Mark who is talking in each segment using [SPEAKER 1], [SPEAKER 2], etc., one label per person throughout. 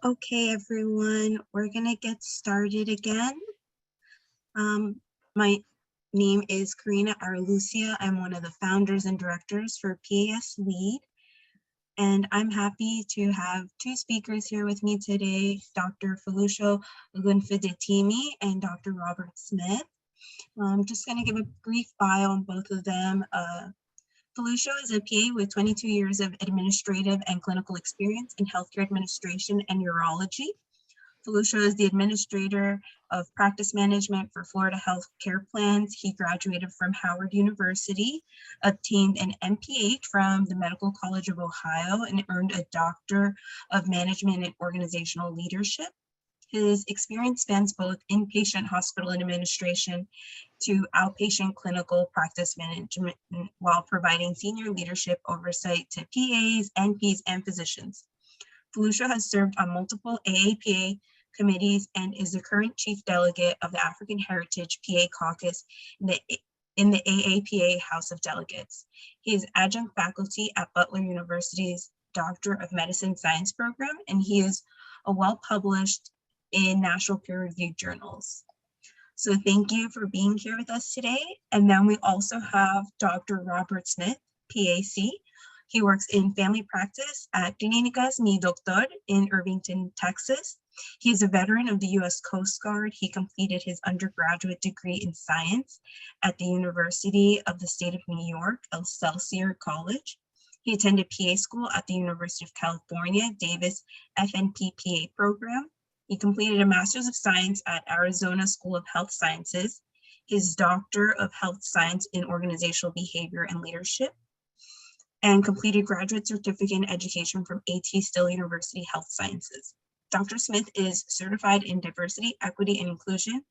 [SPEAKER 1] Okay, everyone, we're gonna get started again. My name is Karina Arrelucea. I'm one of the founders and directors for PAS Lead, and I'm happy to have two speakers here with me today, Dr. Felucio Ogunfidetimi and Dr. Robert Smith. I'm just gonna give a brief bio on both of them. Felucio is a PA with 22 years of administrative and clinical experience in healthcare administration and urology. Felucio is the administrator of practice management for Florida Health Care Plans. He graduated from Howard University, obtained an MPH from the Medical College of Ohio, and earned a Doctor of Management and Organizational Leadership. His experience spans both inpatient hospital administration to outpatient clinical practice management while providing senior leadership oversight to PAs, NPs, and physicians. Felucio has served on multiple AAPA committees and is the current chief delegate of the African Heritage PA Caucus in the AAPA House of Delegates. He is adjunct faculty at Butler University's Doctor of Medicine Science program, and he is a well-published in national peer-reviewed journals. So thank you for being here with us today. And then we also have Dr. Robert Smith, PAC. He works in family practice at Clínicas Mi Doctor in Irvington, Texas. He is a veteran of the U.S. Coast Guard. He completed his undergraduate degree in science at the University of the State of New York, Excelsior College. He attended PA school at the University of California, Davis FNP PA program. He completed a Master's of Science at Arizona School of Health Sciences, his Doctor of Health Science in Organizational Behavior and Leadership, and completed graduate certificate in education from A.T. Still University Health Sciences. Dr. Smith is certified in diversity, equity, and inclusion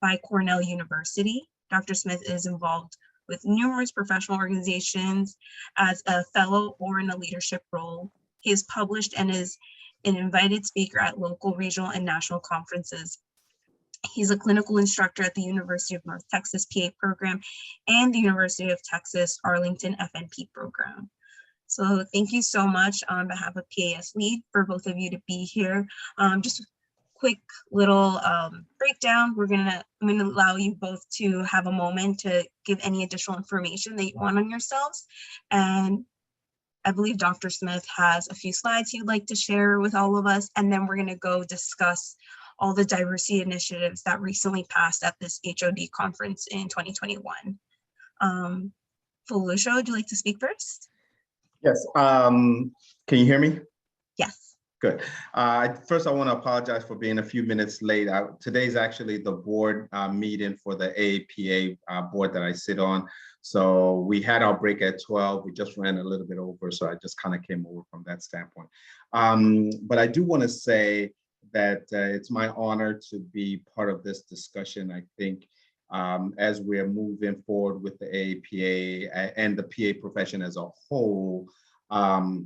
[SPEAKER 1] by Cornell University. Dr. Smith is involved with numerous professional organizations as a fellow or in a leadership role. He is published and is an invited speaker at local, regional, and national conferences. He's a clinical instructor at the University of North Texas PA program and the University of Texas Arlington FNP program. So thank you so much on behalf of PAS Lead for both of you to be here. Just a quick little breakdown. I'm gonna allow you both to have a moment to give any additional information that you want on yourselves. And I believe Dr. Smith has a few slides he'd like to share with all of us, and then we're going to go discuss all the diversity initiatives that recently passed at this HOD conference in 2021. Felucio, would you like to speak first?
[SPEAKER 2] Yes. Can you hear me?
[SPEAKER 1] Yes.
[SPEAKER 2] Good. First, I want to apologize for being a few minutes late. Today's actually the board meeting for the AAPA board that I sit on. So we had our break at 12. We just ran a little bit over, so I just kind of came over from that standpoint. But I do want to say that it's my honor to be part of this discussion. I think as we're moving forward with the AAPA and the PA profession as a whole,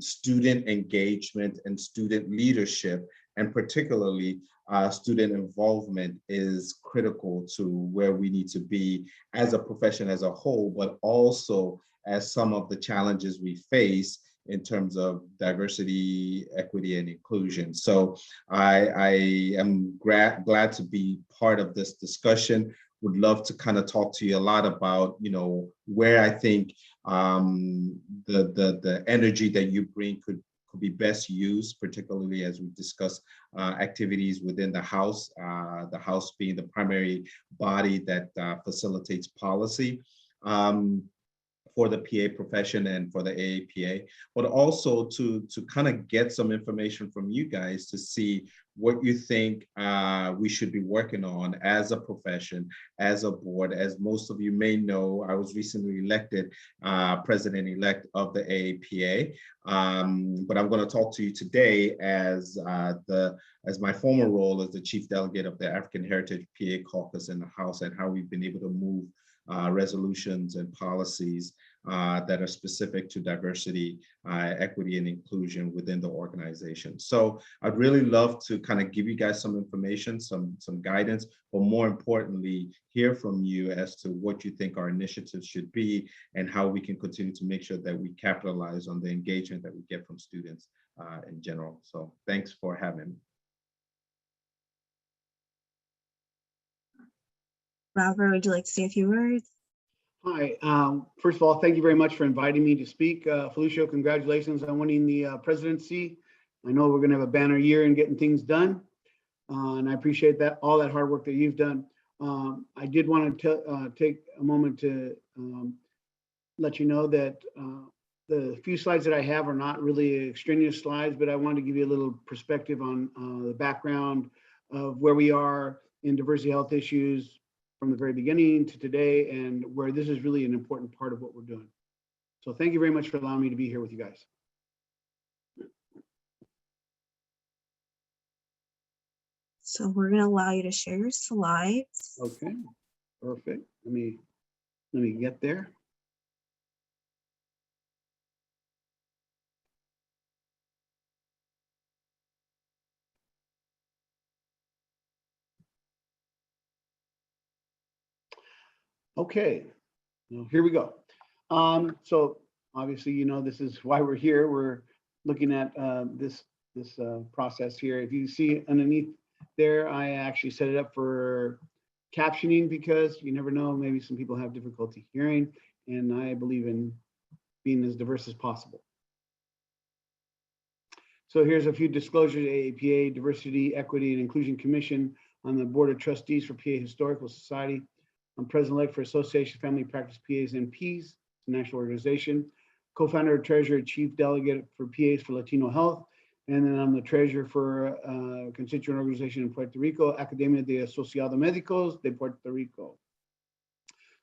[SPEAKER 2] student engagement and student leadership, and particularly student involvement, is critical to where we need to be as a profession as a whole, but also as some of the challenges we face in terms of diversity, equity, and inclusion. So I am glad to be part of this discussion. Would love to kind of talk to you a lot about, where I think the energy that you bring could be best used, particularly as we discuss activities within the House being the primary body that facilitates policy for the PA profession and for the AAPA, but also to kind of get some information from you guys to see what you think we should be working on as a profession, as a board. As most of you may know, I was recently elected president-elect of the AAPA, but I'm going to talk to you today as my former role as the chief delegate of the African Heritage PA Caucus in the House, and how we've been able to move resolutions and policies that are specific to diversity, equity, and inclusion within the organization. So I'd really love to kind of give you guys some information, some guidance, but more importantly, hear from you as to what you think our initiatives should be and how we can continue to make sure that we capitalize on the engagement that we get from students in general. So thanks for having me.
[SPEAKER 1] Robert, would you like to say a few words?
[SPEAKER 3] Hi. First of all, thank you very much for inviting me to speak. Felicio, congratulations on winning the presidency. I know we're going to have a banner year in getting things done, and I appreciate that all that hard work that you've done. I did want to take a moment to let you know that the few slides that I have are not really extraneous slides, but I wanted to give you a little perspective on the background of where we are in diversity health issues from the very beginning to today, and where this is really an important part of what we're doing. So thank you very much for allowing me to be here with you guys.
[SPEAKER 1] So we're going to allow you to share your slides.
[SPEAKER 3] Okay, perfect. Let me get there. Okay, well, here we go. So obviously, you know, this is why we're here. We're looking at this process here. If you see underneath there, I actually set it up for captioning because you never know, maybe some people have difficulty hearing, and I believe in being as diverse as possible. So here's a few disclosures: AAPA, Diversity, Equity, and Inclusion Commission, on the Board of Trustees for PA Historical Society. I'm president-elect for Association of Family Practice PAs and Ps, it's a national organization. Co-founder, treasurer, chief delegate for PAs for Latino Health. And then I'm the treasurer for a constituent organization in Puerto Rico, Academia de Asociados Médicos de Puerto Rico.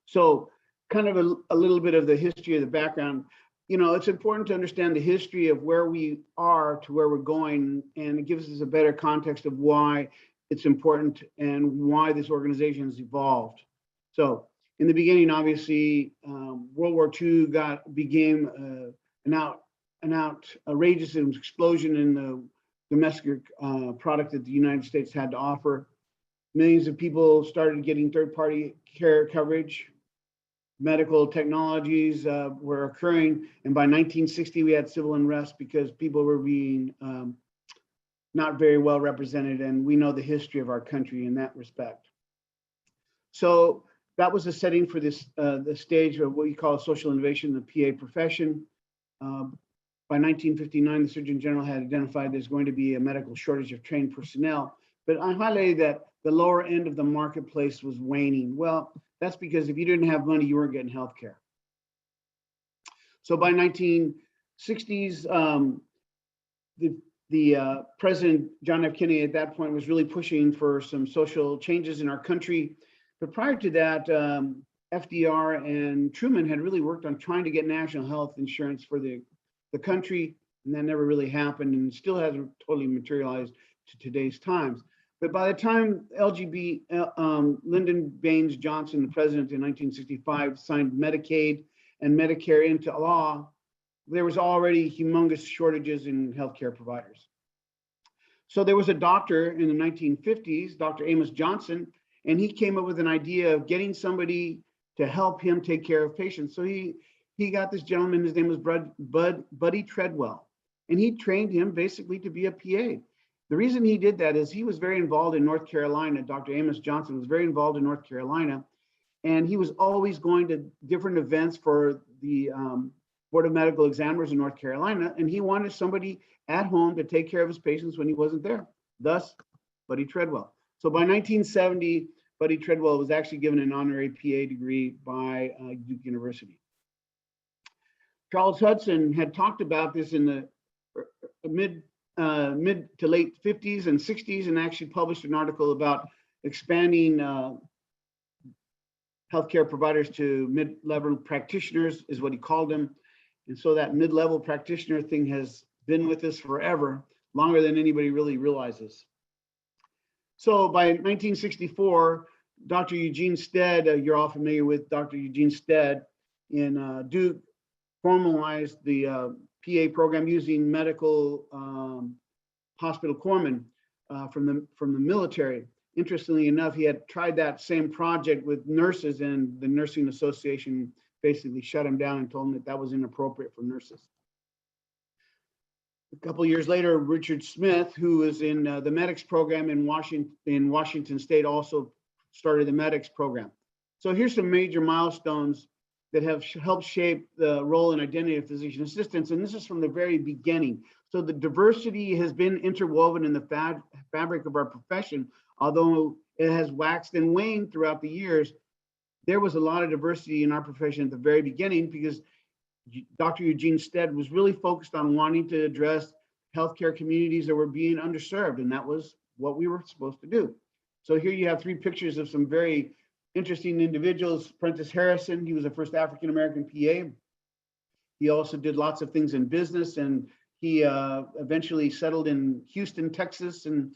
[SPEAKER 3] So kind of a little bit of the history of the background. You know, it's important to understand the history of where we are to where we're going, and it gives us a better context of why it's important and why this organization has evolved. So in the beginning, obviously, World War II became an outrageous explosion in the domestic product that the United States had to offer. Millions of people started getting third-party care coverage. Medical technologies were occurring, and by 1960, we had civil unrest because people were being not very well represented, and we know the history of our country in that respect. So that was the setting for this, the stage of what we call social innovation in the PA profession. By 1959, the Surgeon General had identified there's going to be a medical shortage of trained personnel, but I highlighted that the lower end of the marketplace was waning. Well, that's because if you didn't have money, you weren't getting health care. So by 1960s, the President John F. Kennedy at that point was really pushing for some social changes in our country. But prior to that, FDR and Truman had really worked on trying to get national health insurance for the country, and that never really happened, and still hasn't totally materialized to today's times. But by the time Lyndon Baines Johnson, the president in 1965, signed Medicaid and Medicare into law, there was already humongous shortages in healthcare providers. So there was a doctor in the 1950s, Dr. Amos Johnson, and he came up with an idea of getting somebody to help him take care of patients. So he got this gentleman, his name was Buddy Treadwell, and he trained him basically to be a PA. The reason he did that is he was very involved in North Carolina. Dr. Amos Johnson was very involved in North Carolina, and he was always going to different events for the Board of Medical Examiners in North Carolina, and he wanted somebody at home to take care of his patients when he wasn't there. Thus, Buddy Treadwell. So by 1970, Buddy Treadwell was actually given an honorary PA degree by Duke University. Charles Hudson had talked about this in the mid to late 50s and 60s, and actually published an article about expanding healthcare providers to mid-level practitioners, is what he called them. And so that mid-level practitioner thing has been with us forever, longer than anybody really realizes. So by 1964, Dr. Eugene Stead, you're all familiar with Dr. Eugene Stead in Duke, formalized the PA program using medical hospital corpsmen from the military. Interestingly enough, he had tried that same project with nurses, and the Nursing Association basically shut him down and told him that that was inappropriate for nurses. A couple of years later, Richard Smith, who was in the medics program in Washington State, also started the medics program. So here's some major milestones that have helped shape the role and identity of physician assistants. And this is from the very beginning. So the diversity has been interwoven in the fabric of our profession, although it has waxed and waned throughout the years. There was a lot of diversity in our profession at the very beginning because Dr. Eugene Stead was really focused on wanting to address healthcare communities that were being underserved, and that was what we were supposed to do. So here you have 3 pictures of some very interesting individuals. Prentice Harrison, he was the first African-American PA. He also did lots of things in business, and he eventually settled in Houston, Texas, and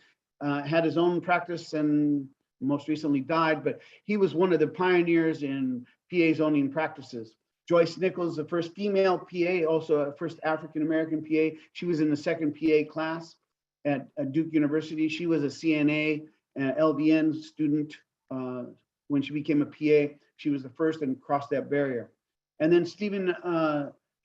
[SPEAKER 3] had his own practice and most recently died, but he was one of the pioneers in PA zoning practices. Joyce Nichols, the first female PA, also a first African-American PA. She was in the 2nd PA class at Duke University. She was a CNA, LVN student. When she became a PA, she was the first and crossed that barrier. And then Steve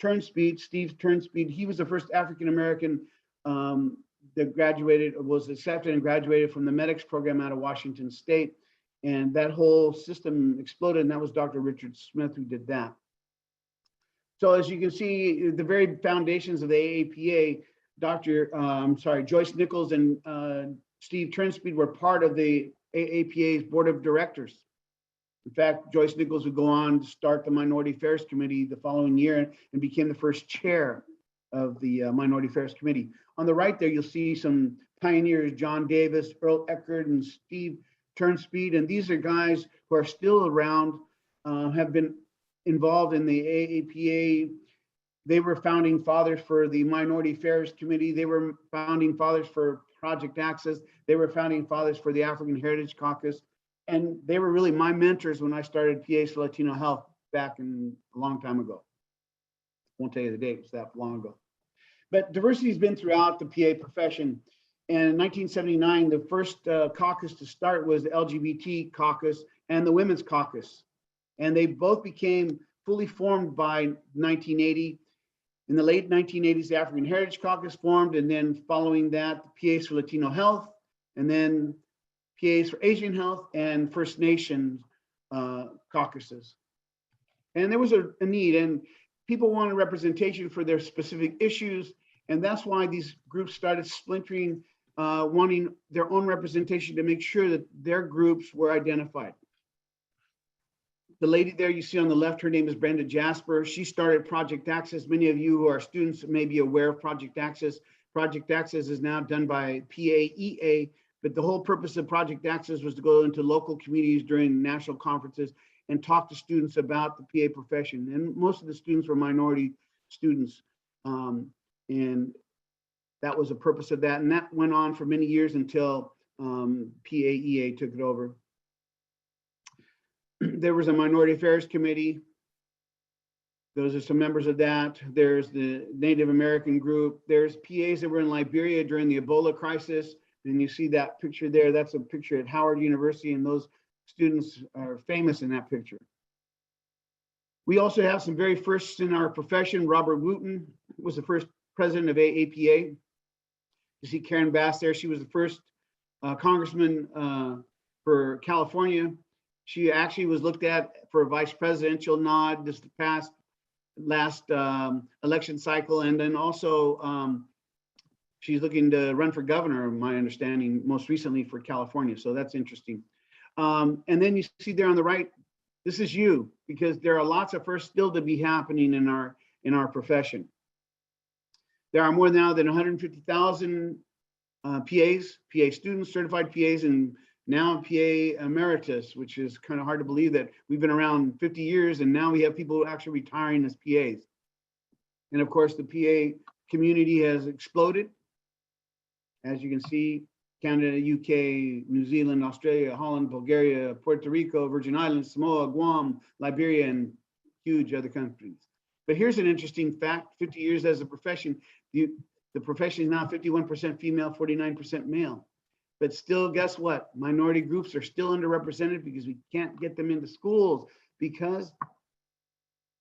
[SPEAKER 3] Turnspeed, he was the first African-American that graduated, was accepted and graduated from the medics program out of Washington State. And that whole system exploded, and that was Dr. Richard Smith who did that. So as you can see, the very foundations of the AAPA, Joyce Nichols and Steve Turnspeed were part of the AAPA's board of directors. In fact, Joyce Nichols would go on to start the Minority Affairs Committee the following year and became the first chair of the Minority Affairs Committee. On the right there, you'll see some pioneers, John Davis, Earl Eckert, and Steve Turnspeed. And these are guys who are still around, have been involved in the AAPA. They were founding fathers for the Minority Affairs Committee. They were founding fathers for Project Access. They were founding fathers for the African Heritage Caucus. And they were really my mentors when I started PAs for Latino Health back in a long time ago. Won't tell you the date, it's that long ago. But diversity has been throughout the PA profession. And in 1979, the first caucus to start was the LGBT caucus and the Women's Caucus. And they both became fully formed by 1980. In the late 1980s, the African Heritage Caucus formed, and then following that, the PAs for Latino Health, and then PAs for Asian Health and First Nations caucuses. And there was a need, and people wanted representation for their specific issues, and that's why these groups started splintering, wanting their own representation to make sure that their groups were identified. The lady there you see on the left, her name is Brenda Jasper. She started Project Access. Many of you who are students may be aware of Project Access. Project Access is now done by PAEA, but the whole purpose of Project Access was to go into local communities during national conferences and talk to students about the PA profession. And most of the students were minority students. And that was the purpose of that. And that went on for many years until PAEA took it over. There was a Minority Affairs Committee. Those are some members of that. There's the Native American group. There's PAs that were in Liberia during the Ebola crisis. And you see that picture there. That's a picture at Howard University, and those students are famous in that picture. We also have some very firsts in our profession. Robert Wooten was the first president of AAPA. You see Karen Bass there. She was the first congressman for California. She actually was looked at for a vice presidential nod this last election cycle. And then also she's looking to run for governor, my understanding, most recently for California. So that's interesting. And then you see there on the right, this is you, because there are lots of firsts still to be happening in our profession. There are more now than 150,000 PAs, PA students, certified PAs, and now PA emeritus, which is kind of hard to believe that we've been around 50 years and now we have people actually retiring as PAs. And of course, the PA community has exploded. As you can see, Canada, UK, New Zealand, Australia, Holland, Bulgaria, Puerto Rico, Virgin Islands, Samoa, Guam, Liberia, and huge other countries. But here's an interesting fact: 50 years as a profession, the profession is now 51% female, 49% male. But still, guess what? Minority groups are still underrepresented because we can't get them into schools because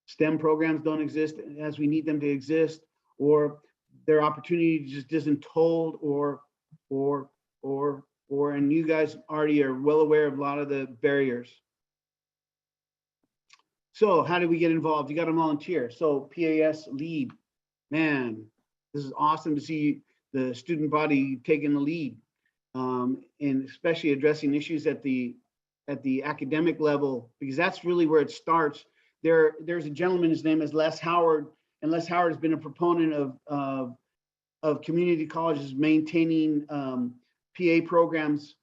[SPEAKER 3] STEM programs don't exist as we need them to exist, or their opportunity just isn't told, or, and you guys already are well aware of a lot of the barriers. So how do we get involved? You got to volunteer. So PAS lead, man, this is awesome to see the student body taking the lead, and especially addressing issues at the academic level, because that's really where it starts. There's a gentleman, his name is Les Howard, and Les Howard has been a proponent of community colleges maintaining PA programs.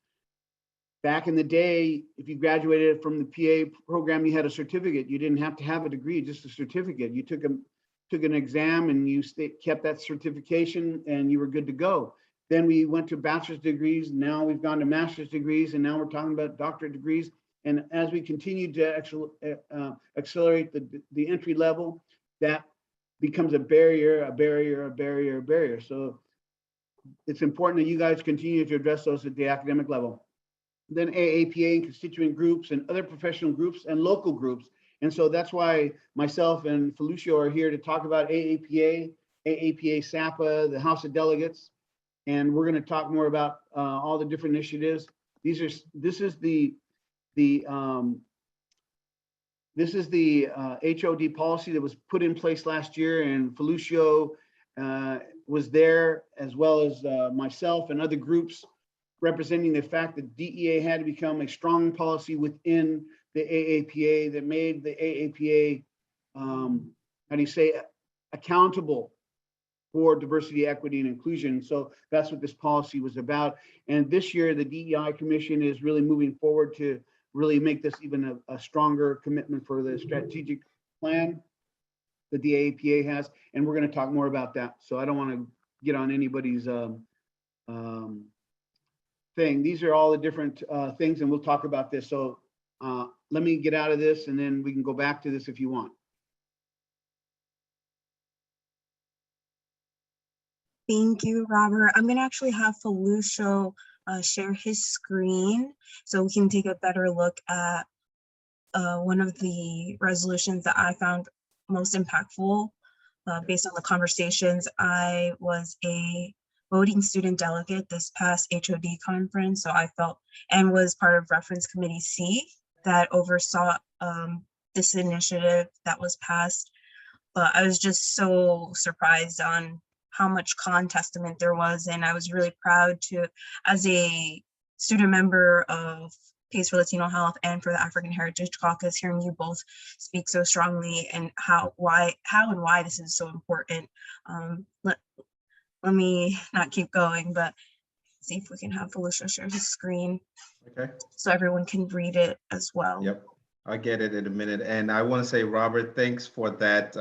[SPEAKER 3] Back in the day, if you graduated from the PA program, you had a certificate. You didn't have to have a degree, just a certificate. You took an exam and you kept that certification and you were good to go. Then we went to bachelor's degrees. Now we've gone to master's degrees, and now we're talking about doctorate degrees. And as we continue to accelerate the entry level, that becomes a barrier. So it's important that you guys continue to address those at the academic level. Then AAPA and constituent groups and other professional groups and local groups. And so that's why myself and Felicio are here to talk about AAPA, SAPA, the House of Delegates. And we're going to talk more about all the different initiatives. This is the HOD policy that was put in place last year, and Felicio was there, as well as myself and other groups representing the fact that DEA had to become a strong policy within the AAPA that made the AAPA, accountable for diversity, equity, and inclusion. So that's what this policy was about. And this year, the DEI Commission is really moving forward to really make this even a stronger commitment for the strategic plan that the AAPA has. And we're going to talk more about that. So I don't want to get on anybody's thing. These are all the different things, and we'll talk about this. So let me get out of this, and then we can go back to this if you want.
[SPEAKER 1] Thank you, Robert. I'm gonna actually have Felicio share his screen so we can take a better look at one of the resolutions that I found most impactful based on the conversations. I was a voting student delegate this past HOD conference, so I felt, and was part of Reference Committee C that oversaw this initiative that was passed. But I was just so surprised on how much contestament there was, and I was really proud to, as a student member of PACE for Latino Health and for the African Heritage Caucus, hearing you both speak so strongly and how and why this is so important. Let me not keep going, but see if we can have Felicio share his screen.
[SPEAKER 2] Okay.
[SPEAKER 1] So everyone can read it as well.
[SPEAKER 2] Yep, I'll get it in a minute. And I want to say, Robert, thanks for that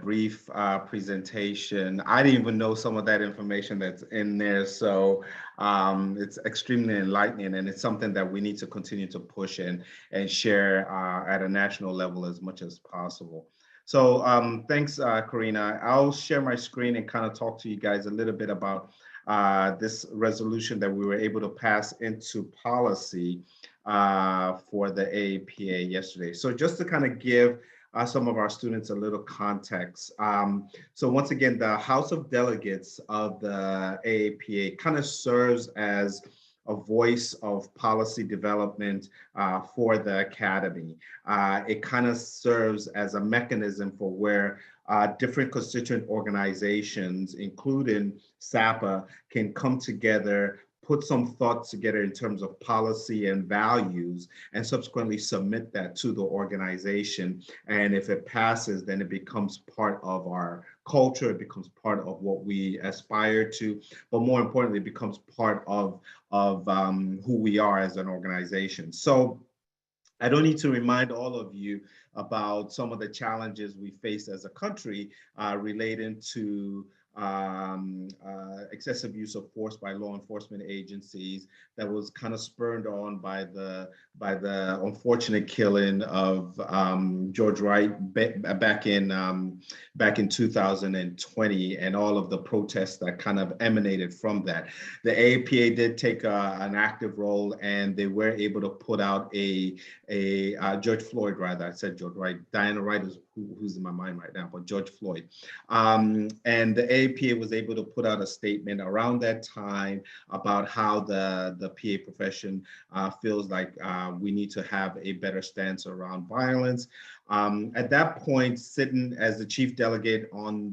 [SPEAKER 2] brief presentation. I didn't even know some of that information that's in there. So it's extremely enlightening, and it's something that we need to continue to push and share at a national level as much as possible. So thanks, Karina. I'll share my screen and kind of talk to you guys a little bit about this resolution that we were able to pass into policy for the AAPA yesterday. So just to kind of give some of our students a little context. So once again, the House of Delegates of the AAPA kind of serves as a voice of policy development for the academy. It kind of serves as a mechanism for where different constituent organizations, including SAPA, can come together, put some thoughts together in terms of policy and values, and subsequently submit that to the organization. And if it passes, then it becomes part of our culture, it becomes part of what we aspire to, but more importantly, it becomes part of who we are as an organization. So I don't need to remind all of you about some of the challenges we face as a country relating to excessive use of force by law enforcement agencies that was kind of spurred on by the unfortunate killing of George Wright back in 2020, and all of the protests that kind of emanated from that. The AAPA did take an active role, and they were able to put out a George Floyd, rather, I said George Wright, Diana Wright is who's in my mind right now, but George Floyd. And the AAPA was able to put out a statement around that time about how the PA profession feels like we need to have a better stance around violence. At that point, sitting as the chief delegate of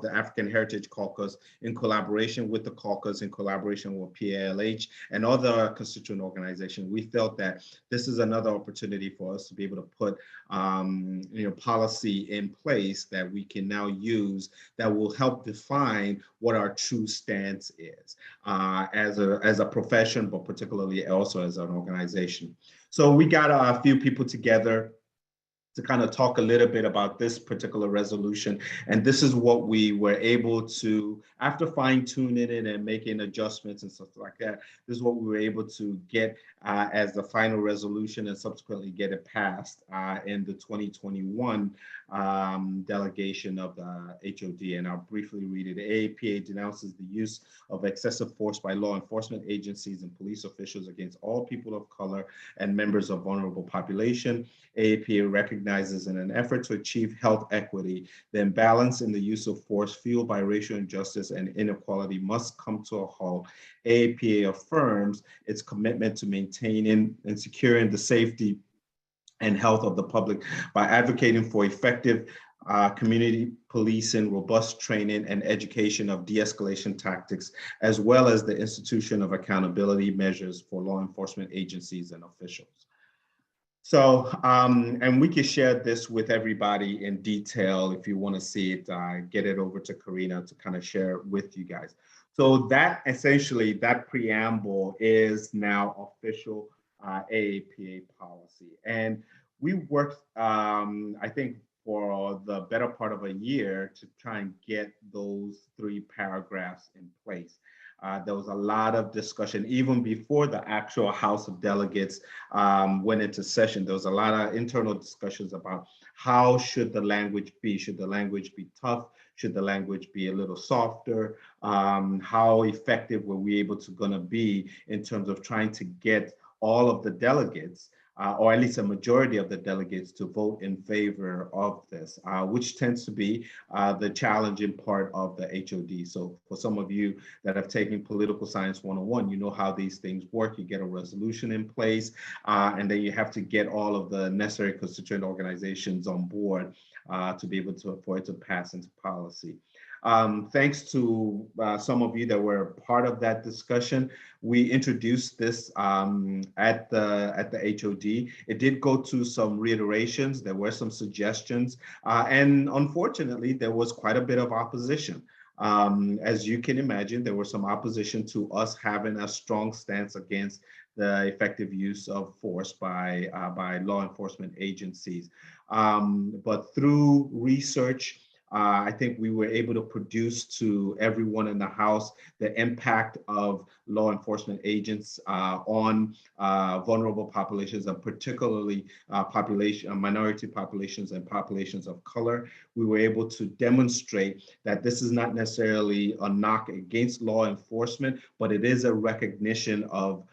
[SPEAKER 2] the African Heritage Caucus, in collaboration with the caucus, in collaboration with PALH and other constituent organizations, we felt that this is another opportunity for us to be able to put policy in place that we can now use that will help define what our true stance is as a profession, but particularly also as an organization. So we got a few people together to kind of talk a little bit about this particular resolution. And this is what we were able to, after fine tuning it and making adjustments and stuff like that, this is what we were able to get as the final resolution and subsequently get it passed in the 2021 delegation of the HOD. And I'll briefly read it. The AAPA denounces the use of excessive force by law enforcement agencies and police officials against all people of color and members of vulnerable population. AAPA recognizes in an effort to achieve health equity, the imbalance in the use of force fueled by racial injustice and inequality must come to a halt. AAPA affirms its commitment to maintaining and securing the safety and health of the public by advocating for effective community policing, robust training and education of de-escalation tactics, as well as the institution of accountability measures for law enforcement agencies and officials. So, and we can share this with everybody in detail. If you want to see it, get it over to Karina to kind of share it with you guys. So that essentially, that preamble is now official AAPA policy. And we worked, I think, for the better part of a year to try and get those 3 paragraphs in place. There was a lot of discussion even before the actual House of Delegates went into session. There was a lot of internal discussions about how should the language be? Should the language be tough? Should the language be a little softer? How effective were we able to gonna be in terms of trying to get all of the delegates or at least a majority of the delegates to vote in favor of this, which tends to be the challenging part of the HOD. So for some of you that have taken Political Science 101, you know how these things work. You get a resolution in place, and then you have to get all of the necessary constituent organizations on board to be able to, for it to pass into policy. Thanks to some of you that were part of that discussion, we introduced this at the HOD. It did go to some reiterations. There were some suggestions, and unfortunately, there was quite a bit of opposition. As you can imagine, there was some opposition to us having a strong stance against the effective use of force by law enforcement agencies. But through research, I think we were able to produce to everyone in the House the impact of law enforcement agents on vulnerable populations, and particularly minority populations and populations of color. We were able to demonstrate that this is not necessarily a knock against law enforcement, but it is a recognition of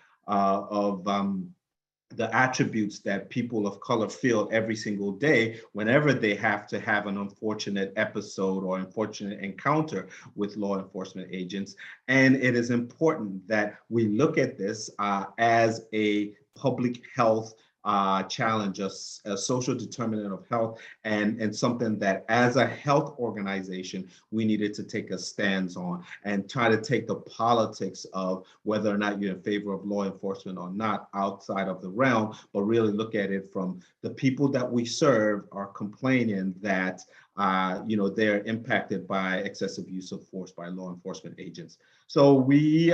[SPEAKER 2] the attributes that people of color feel every single day whenever they have to have an unfortunate episode or unfortunate encounter with law enforcement agents. And it is important that we look at this as a public health challenge, a social determinant of health, and something that as a health organization, we needed to take a stance on and try to take the politics of whether or not you're in favor of law enforcement or not outside of the realm, but really look at it from the people that we serve are complaining that they're impacted by excessive use of force by law enforcement agents. So we,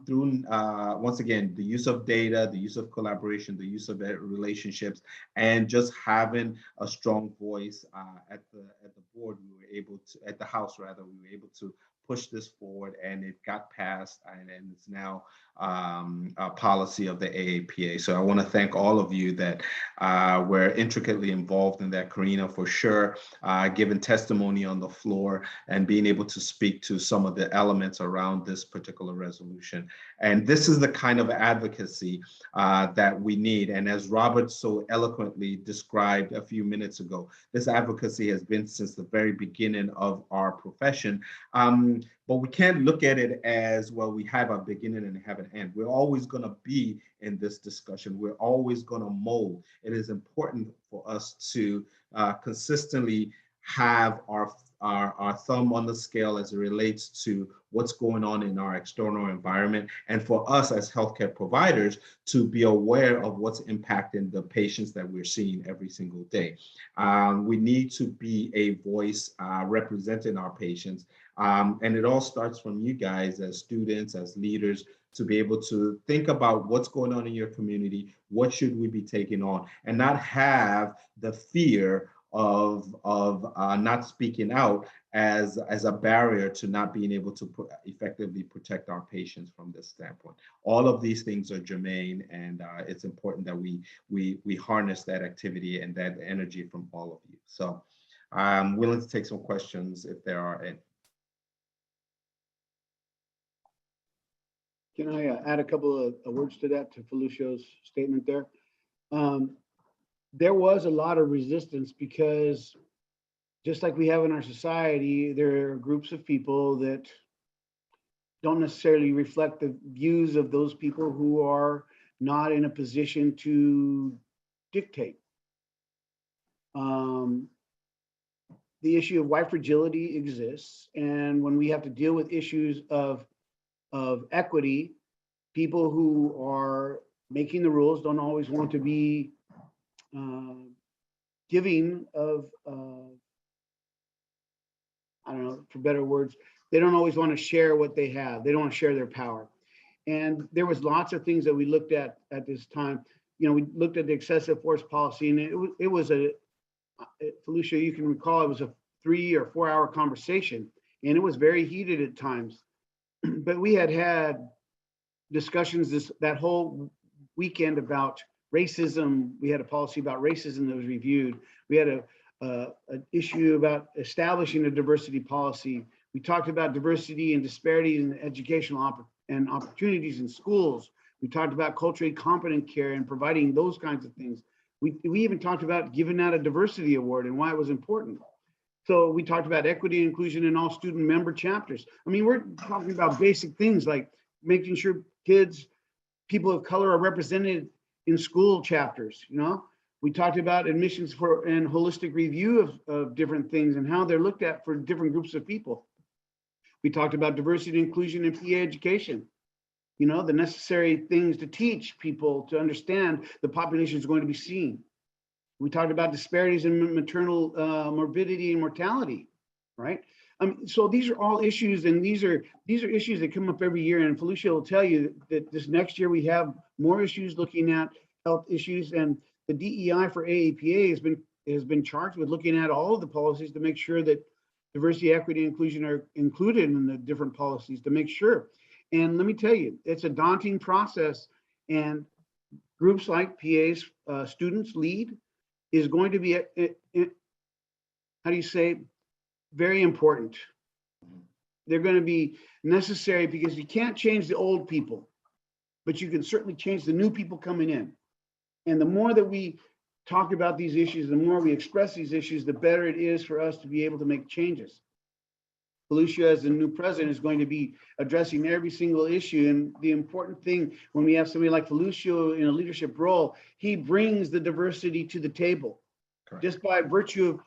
[SPEAKER 2] through, once again, the use of data, the use of collaboration, the use of relationships, and just having a strong voice at the board, we were able to, at the House rather, we were able to push this forward, and it got passed, and it's now a policy of the AAPA. So I want to thank all of you that were intricately involved in that. Karina, for sure, giving testimony on the floor and being able to speak to some of the elements around this particular resolution. And this is the kind of advocacy that we need. And as Robert so eloquently described a few minutes ago, this advocacy has been since the very beginning of our profession. But we can't look at it as, well, we have a beginning and have an end. We're always going to be in this discussion. We're always going to mold. It is important for us to consistently have our thumb on the scale as it relates to what's going on in our external environment, and for us as healthcare providers to be aware of what's impacting the patients that we're seeing every single day. We need to be a voice representing our patients, and it all starts from you guys as students, as leaders, to be able to think about what's going on in your community, what should we be taking on, and not have the fear of not speaking out as a barrier to not being able to effectively protect our patients from this standpoint. All of these things are germane, and it's important that we harness that activity and that energy from all of you. So I'm willing to take some questions if there are any.
[SPEAKER 3] Can I add a couple of words to that, to Felucio's statement there? There was a lot of resistance because just like we have in our society, there are groups of people that don't necessarily reflect the views of those people who are not in a position to dictate. The issue of white fragility exists, and when we have to deal with issues of equity, people who are making the rules don't always want to be giving of, I don't know, for better words, they don't always want to share what they have. They don't want to share their power. And there was lots of things that we looked at this time. You know, we looked at the excessive force policy, and it was Felucia, you can recall, it was a 3 or 4 hour conversation, and it was very heated at times. But we had discussions that whole weekend about racism. We had a policy about racism that was reviewed. We had an issue about establishing a diversity policy. We talked about diversity and disparity in educational opportunities in schools. We talked about culturally competent care and providing those kinds of things. We even talked about giving out a diversity award and why it was important. So we talked about equity and inclusion in all student member chapters. I mean, we're talking about basic things like making sure people of color are represented in school chapters. You know, we talked about admissions for and holistic review of different things and how they're looked at for different groups of people. We talked about diversity and inclusion in PA education. You know, the necessary things to teach people to understand the population is going to be seen. We talked about disparities in maternal morbidity and mortality, right? So these are all issues, and these are issues that come up every year. And Felucia will tell you that this next year we have more issues looking at health issues, and the DEI for AAPA has been charged with looking at all of the policies to make sure that diversity, equity, and inclusion are included in the different policies to make sure. And let me tell you, it's a daunting process, and groups like PA's Students Lead is going to be, how do you say, very important. They're going to be necessary because you can't change the old people, but you can certainly change the new people coming in. And the more that we talk about these issues, the more we express these issues, the better it is for us to be able to make changes. Felucia, as the new president, is going to be addressing every single issue. And the important thing when we have somebody like Felucia in a leadership role, he brings the diversity to the table. Correct. Just by virtue of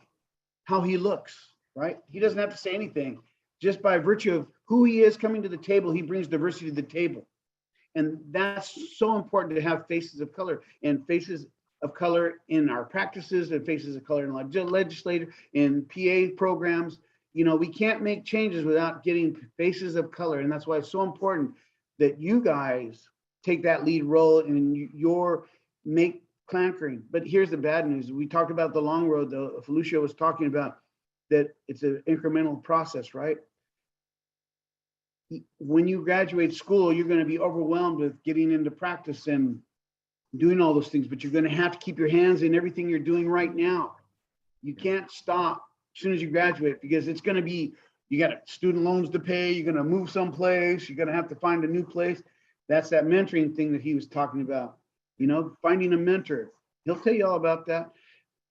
[SPEAKER 3] how he looks, right? He doesn't have to say anything. Just by virtue of who he is coming to the table, he brings diversity to the table. And that's so important to have faces of color, and faces of color in our practices, and faces of color in legislature, in PA programs. You know, we can't make changes without getting faces of color. And that's why it's so important that you guys take that lead role in your make clankering. But here's the bad news. We talked about the long road, though. Felucia was talking about that it's an incremental process, right? When you graduate school, you're going to be overwhelmed with getting into practice and doing all those things, but you're going to have to keep your hands in everything you're doing right now. You can't stop as soon as you graduate, because it's going to be, you got student loans to pay, you're going to move someplace, you're going to have to find a new place. That's that mentoring thing that he was talking about, you know, finding a mentor. He'll tell you all about that.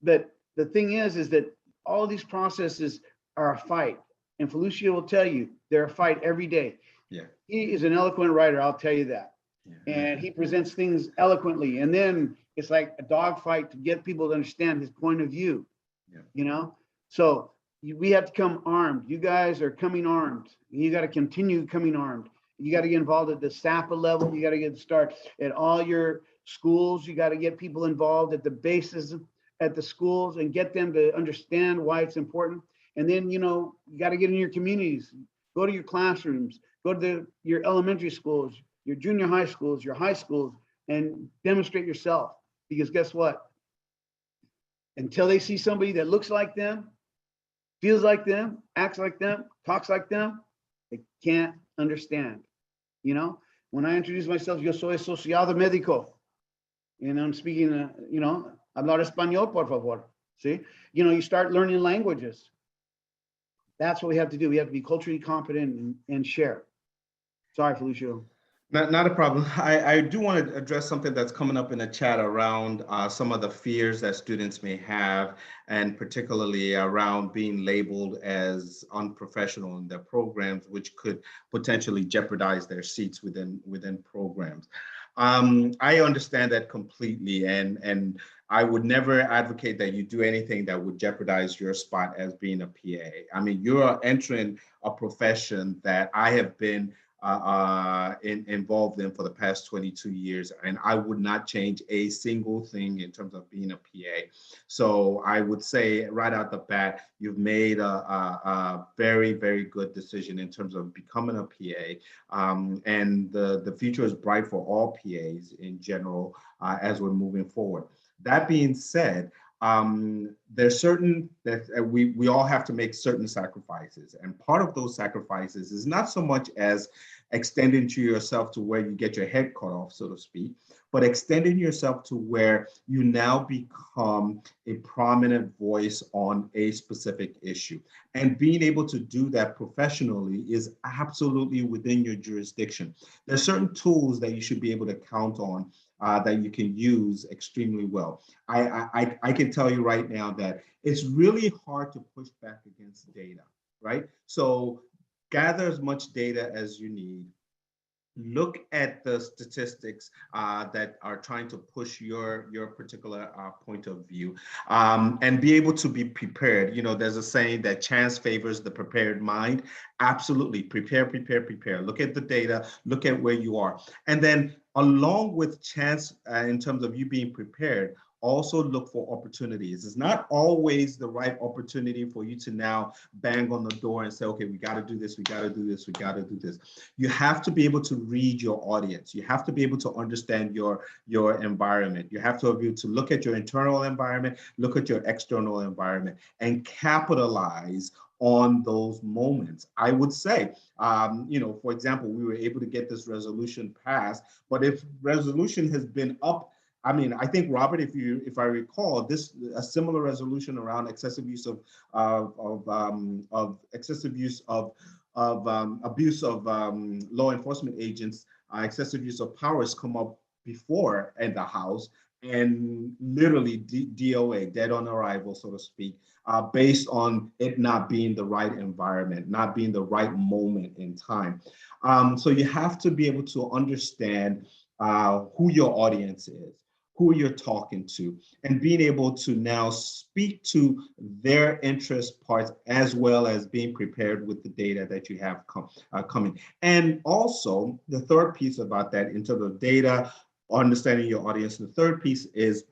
[SPEAKER 3] But the thing is that all of these processes are a fight. And Felucia will tell you they're a fight every day. Yeah. He is an eloquent writer, I'll tell you that. Yeah. And he presents things eloquently. And then it's like a dogfight to get people to understand his point of view. you know? So we have to come armed. You guys are coming armed. You got to continue coming armed. You got to get involved at the SAPA level. You got to get start at all your schools. You got to get people involved at the bases at the schools and get them to understand why it's important. And then, you know, you got to get in your communities, go to your classrooms, go to your elementary schools, your junior high schools, your high schools, and demonstrate yourself. Because guess what? Until they see somebody that looks like them, feels like them, acts like them, talks like them, they can't understand. You know, when I introduce myself, yo soy asociado médico, and I'm speaking, you know, hablar español, por favor. See, you know, you start learning languages. That's what we have to do. We have to be culturally competent and share. Sorry, Felicio.
[SPEAKER 2] Not a problem. I do want to address something that's coming up in the chat around some of the fears that students may have, and particularly around being labeled as unprofessional in their programs, which could potentially jeopardize their seats within programs. I understand that completely, and I would never advocate that you do anything that would jeopardize your spot as being a PA. I mean, you are entering a profession that I have been involved in for the past 22 years, and I would not change a single thing in terms of being a PA. So I would say right out the bat, you've made a very, very good decision in terms of becoming a PA, and the future is bright for all PAs in general as we're moving forward. That being said, there's certain that we all have to make certain sacrifices, and part of those sacrifices is not so much as extending to yourself to where you get your head cut off, so to speak, but extending yourself to where you now become a prominent voice on a specific issue. And being able to do that professionally is absolutely within your jurisdiction. There's certain tools that you should be able to count on that you can use extremely well. I can tell you right now that it's really hard to push back against data, right? So gather as much data as you need. Look at the statistics that are trying to push your particular point of view, and be able to be prepared. You know, there's a saying that chance favors the prepared mind. Absolutely, prepare, prepare, prepare. Look at the data, look at where you are. And then along with chance, in terms of you being prepared, also look for opportunities. It's not always the right opportunity for you to now bang on the door and say, okay, we got to do this, we got to do this, we got to do this. You have to be able to read your audience. You have to be able to understand your environment. You have to be able to look at your internal environment, look at your external environment, and capitalize on those moments. I would say, you know, for example, we were able to get this resolution passed, but if resolution has been up, I mean, I think, Robert, if I recall, a similar resolution around excessive use of excessive use of abuse of law enforcement agents, excessive use of powers come up before in the House, and literally DOA, dead on arrival, so to speak, based on it not being the right environment, not being the right moment in time. So you have to be able to understand who your audience is, who you're talking to, and being able to now speak to their interest parts, as well as being prepared with the data that you have coming. And also the third piece about that, in terms of data, understanding your audience, the third piece is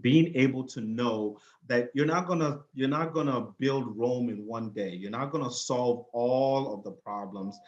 [SPEAKER 2] being able to know that you're not gonna build Rome in one day. You're not gonna solve all of the problems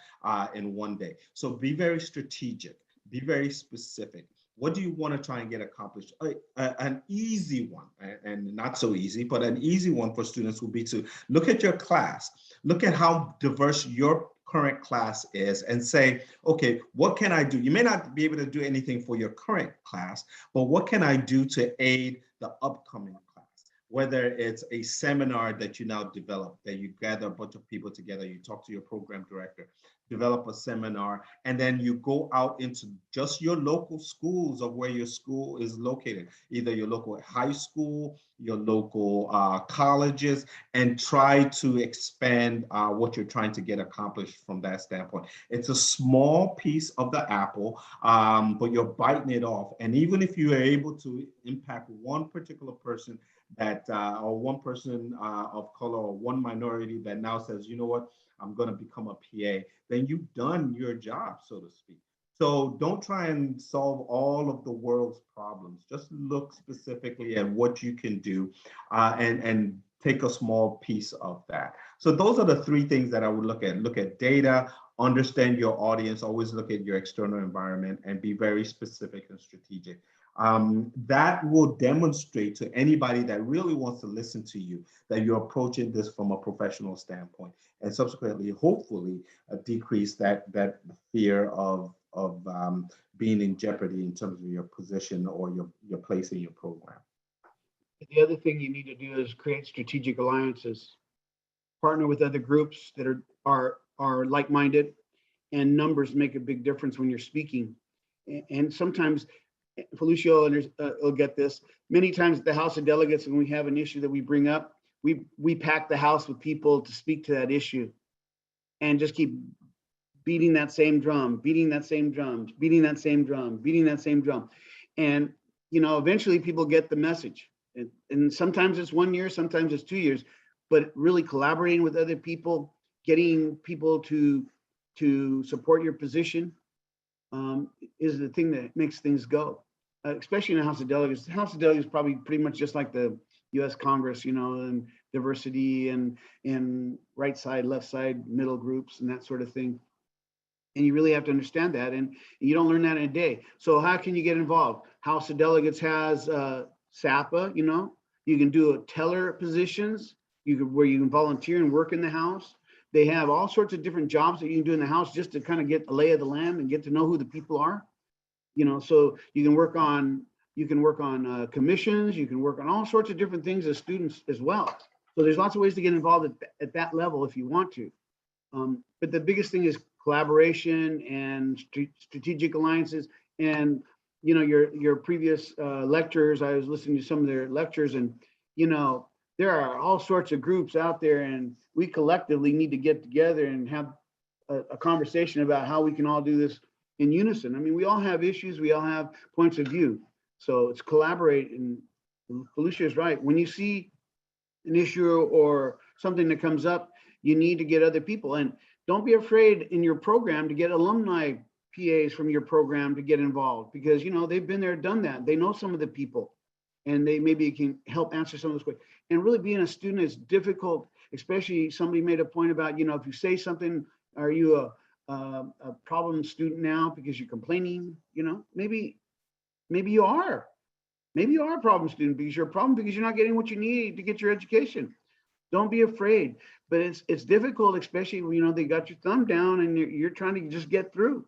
[SPEAKER 2] in one day. So be very strategic, be very specific. What do you want to try and get accomplished? An easy one, and not so easy, but an easy one for students will be to look at your class, look at how diverse your current class is, and say, okay, what can I do? You may not be able to do anything for your current class, but what can I do to aid the upcoming class? Whether it's a seminar that you now develop, that you gather a bunch of people together, you talk to your program director, develop a seminar, and then you go out into just your local schools of where your school is located, either your local high school, your local colleges, and try to expand what you're trying to get accomplished from that standpoint. It's a small piece of the apple, but you're biting it off. And even if you are able to impact one particular person, or one person of color or one minority that now says, you know what, I'm going to become a PA, then you've done your job, so to speak. So don't try and solve all of the world's problems. Just look specifically at what you can do, and take a small piece of that. So those are the three things that I would look at. Look at data, understand your audience, always look at your external environment, and be very specific and strategic. That will demonstrate to anybody that really wants to listen to you that you're approaching this from a professional standpoint, and subsequently, hopefully, decrease that fear of being in jeopardy in terms of your position or your place in your program.
[SPEAKER 3] The other thing you need to do is create strategic alliances, partner with other groups that are like-minded, and numbers make a big difference when you're speaking. And sometimes, Felicia will get this, many times at the House of Delegates, when we have an issue that we bring up, we pack the House with people to speak to that issue and just keep beating that same drum, beating that same drum, beating that same drum, beating that same drum. And, eventually people get the message. And sometimes it's 1 year, sometimes it's 2 years, but really collaborating with other people, getting people to support your position is the thing that makes things go, especially in the House of Delegates. The House of Delegates is probably pretty much just like the US Congress, and diversity and right side, left side, middle groups and that sort of thing. And you really have to understand that. And you don't learn that in a day. So how can you get involved? House of Delegates has SAPA, you can do a teller positions, where you can volunteer and work in the House. They have all sorts of different jobs that you can do in the House just to kind of get the lay of the land and get to know who the people are. So you can work on commissions, you can work on all sorts of different things as students as well. So there's lots of ways to get involved at that level if you want to. But the biggest thing is collaboration and strategic alliances. And your previous lectures, I was listening to some of their lectures, and there are all sorts of groups out there, and we collectively need to get together and have a conversation about how we can all do this in unison. I mean, we all have issues, we all have points of view. So it's collaborate. And Felicia is right. When you see an issue or something that comes up, you need to get other people. And don't be afraid in your program to get alumni PAs from your program to get involved, because they've been there, done that. They know some of the people, and they maybe can help answer some of those questions. And really, being a student is difficult, especially somebody made a point about, if you say something, are you a problem student now because you're complaining? Maybe you are. Maybe you are a problem student because you're a problem because you're not getting what you need to get your education. Don't be afraid. But it's difficult, especially when they got your thumb down and you're trying to just get through.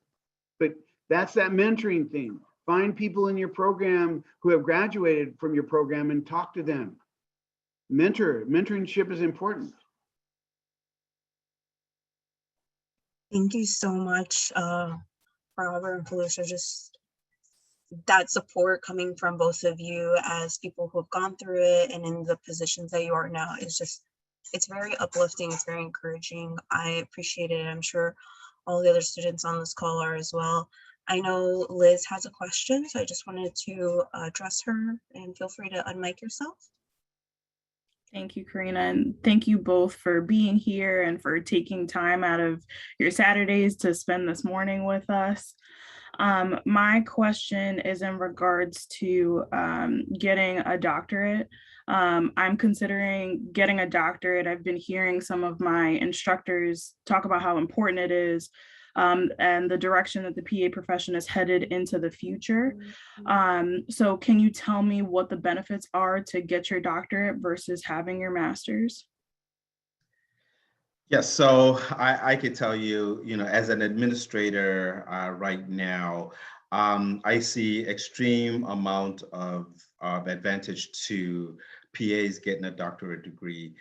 [SPEAKER 3] But that's that mentoring thing. Find people in your program who have graduated from your program and talk to them. Mentorship is important.
[SPEAKER 1] Thank you so much, Robert and Felicia. Just that support coming from both of you as people who have gone through it and in the positions that you are now is just, it's very uplifting. It's very encouraging. I appreciate it. I'm sure all the other students on this call are as well. I know Liz has a question, so I just wanted to address her, and feel free to unmic yourself.
[SPEAKER 4] Thank you, Karina, and thank you both for being here and for taking time out of your Saturdays to spend this morning with us. My question is in regards to getting a doctorate. I'm considering getting a doctorate. I've been hearing some of my instructors talk about how important it is, and the direction that the PA profession is headed into the future. So can you tell me what the benefits are to get your doctorate versus having your master's?
[SPEAKER 2] Yes, so I could tell you, as an administrator right now, I see extreme amount of advantage to PAs getting a doctorate degree.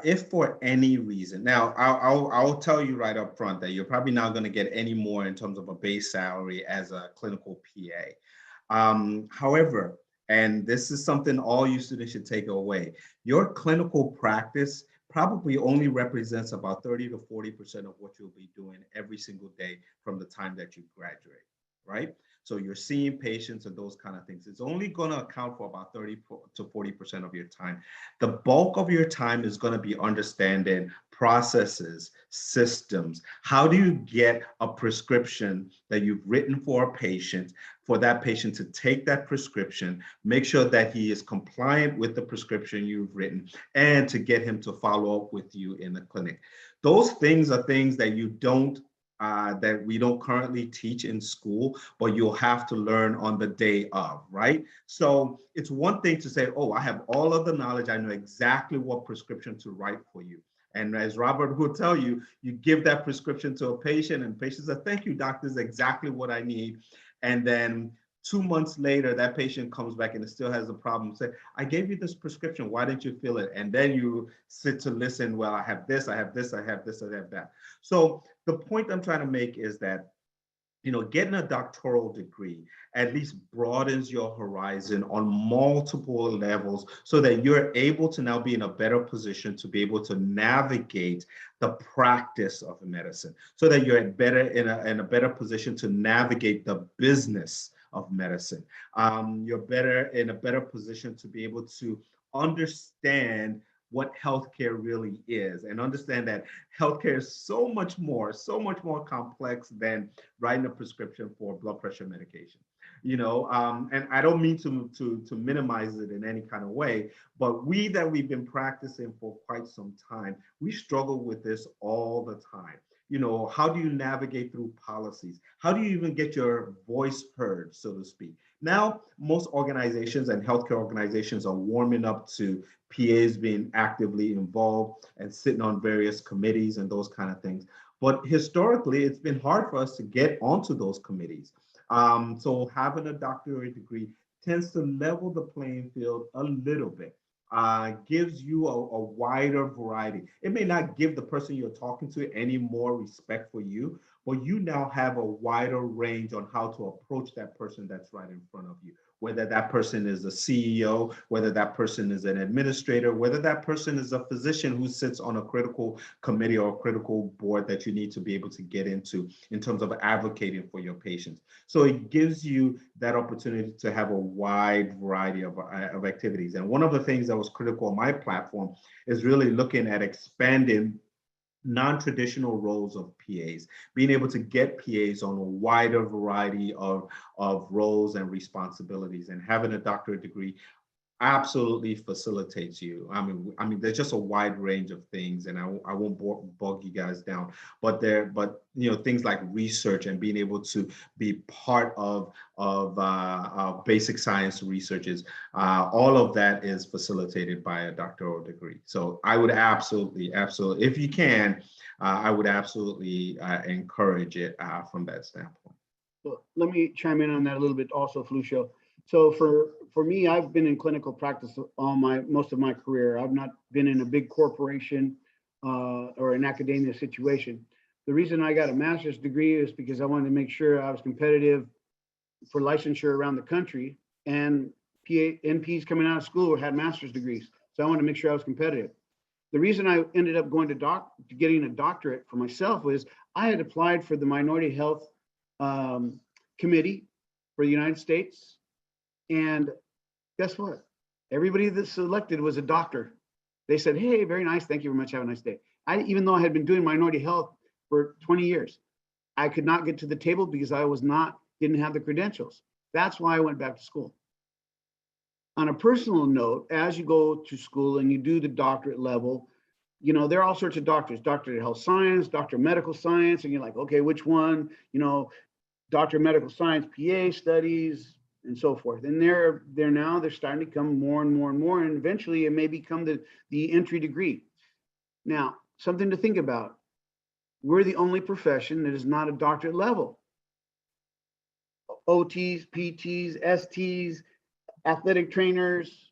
[SPEAKER 2] If for any reason, now I'll tell you right up front that you're probably not going to get any more in terms of a base salary as a clinical PA. However, and this is something all you students should take away, your clinical practice probably only represents about 30 to 40% of what you'll be doing every single day from the time that you graduate, right? So you're seeing patients and those kind of things. It's only going to account for about 30 to 40% of your time. The bulk of your time is going to be understanding processes, systems. How do you get a prescription that you've written for a patient, for that patient to take that prescription, make sure that he is compliant with the prescription you've written, and to get him to follow up with you in the clinic. Those things are things that that we don't currently teach in school, but you'll have to learn on the day of, right? So it's one thing to say, oh, I have all of the knowledge. I know exactly what prescription to write for you. And as Robert will tell you, you give that prescription to a patient and patient says, thank you, doctor, this is exactly what I need. And then 2 months later, that patient comes back and it still has a problem. Say, I gave you this prescription. Why didn't you fill it? And then you sit to listen. Well, I have this, I have this, I have this, I have that. So the point I'm trying to make is that, getting a doctoral degree at least broadens your horizon on multiple levels so that you're able to now be in a better position to be able to navigate the practice of medicine, so that you're in a better position to navigate the business of medicine. You're in a better position to be able to understand what healthcare really is, and understand that healthcare is so much more complex than writing a prescription for blood pressure medication. And I don't mean to minimize it in any kind of way, but we've been practicing for quite some time, we struggle with this all the time. How do you navigate through policies? How do you even get your voice heard, so to speak? Now, most organizations and healthcare organizations are warming up to PAs being actively involved and sitting on various committees and those kind of things. But historically, it's been hard for us to get onto those committees. So having a doctorate degree tends to level the playing field a little bit. Gives you a wider variety. It may not give the person you're talking to any more respect for you, but you now have a wider range on how to approach that person that's right in front of you. Whether that person is a CEO, whether that person is an administrator, whether that person is a physician who sits on a critical committee or a critical board that you need to be able to get into in terms of advocating for your patients. So it gives you that opportunity to have a wide variety of activities. And one of the things that was critical on my platform is really looking at expanding non-traditional roles of PAs, being able to get PAs on a wider variety of roles and responsibilities, and having a doctorate degree absolutely facilitates you. I mean, there's just a wide range of things, and I won't bog you guys down, but things like research and being able to be part of basic science researches, all of that is facilitated by a doctoral degree. So I would absolutely, if you can, I would absolutely encourage it from that standpoint.
[SPEAKER 3] So let me chime in on that a little bit also, Felicio. So for me, I've been in clinical practice most of my career. I've not been in a big corporation or an academia situation. The reason I got a master's degree is because I wanted to make sure I was competitive for licensure around the country, and NPs coming out of school had master's degrees. So I wanted to make sure I was competitive. The reason I ended up going to getting a doctorate for myself was I had applied for the Minority Health Committee for the United States. And guess what? Everybody that's selected was a doctor. They said, hey, very nice. Thank you very much. Have a nice day. Even though I had been doing minority health for 20 years, I could not get to the table because I didn't have the credentials. That's why I went back to school. On a personal note, as you go to school and you do the doctorate level, there are all sorts of doctors, doctor of health science, doctor of medical science, and you're like, okay, which one? Doctor of medical science, PA studies, and so forth. And they're starting to come more and more and more, and eventually it may become the entry degree. Now, something to think about. We're the only profession that is not a doctorate level. OTs, PTs, STs, athletic trainers,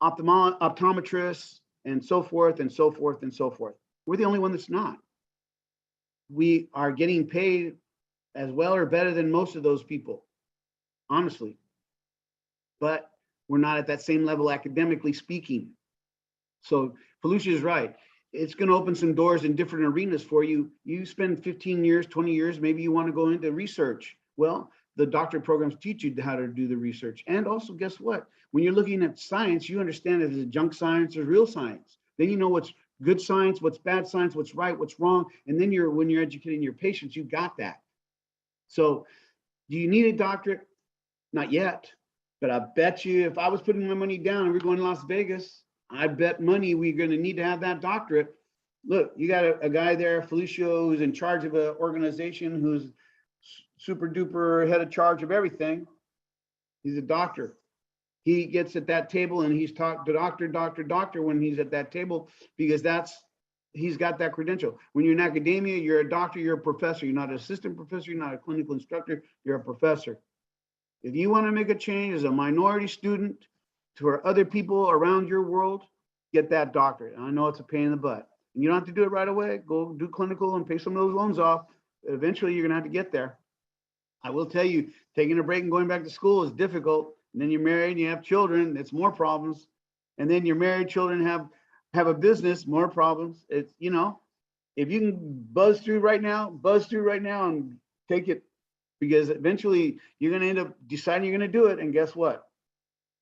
[SPEAKER 3] optometrists, and so forth and so forth and so forth. We're the only one that's not. We are getting paid as well or better than most of those people, honestly. But we're not at that same level academically speaking. So Felicia is right. It's going to open some doors in different arenas for you. You spend 15 years, 20 years, maybe you want to go into research. Well, the doctorate programs teach you how to do the research. And also, guess what? When you're looking at science, you understand if it's junk science or real science. Then you know what's good science, what's bad science, what's right, what's wrong. And then when you're educating your patients, you got that. So do you need a doctorate? Not yet. But I bet you if I was putting my money down and we're going to Las Vegas, I bet money we're going to need to have that doctorate. Look, you got a guy there, Felicio, who's in charge of an organization, who's super duper head of charge of everything. He's a doctor. He gets at that table and he's talked to doctor when he's at that table, because he's got that credential. When you're in academia, you're a doctor, you're a professor. You're not an assistant professor, you're not a clinical instructor, you're a professor. If you want to make a change as a minority student for other people around your world, get that doctorate. I know it's a pain in the butt. And you don't have to do it right away. Go do clinical and pay some of those loans off. Eventually, you're going to have to get there. I will tell you, taking a break and going back to school is difficult. And then you're married and you have children, it's more problems. And then your married children have a business, more problems. It's, if you can buzz through right now and take it, because eventually you're going to end up deciding you're going to do it. And guess what?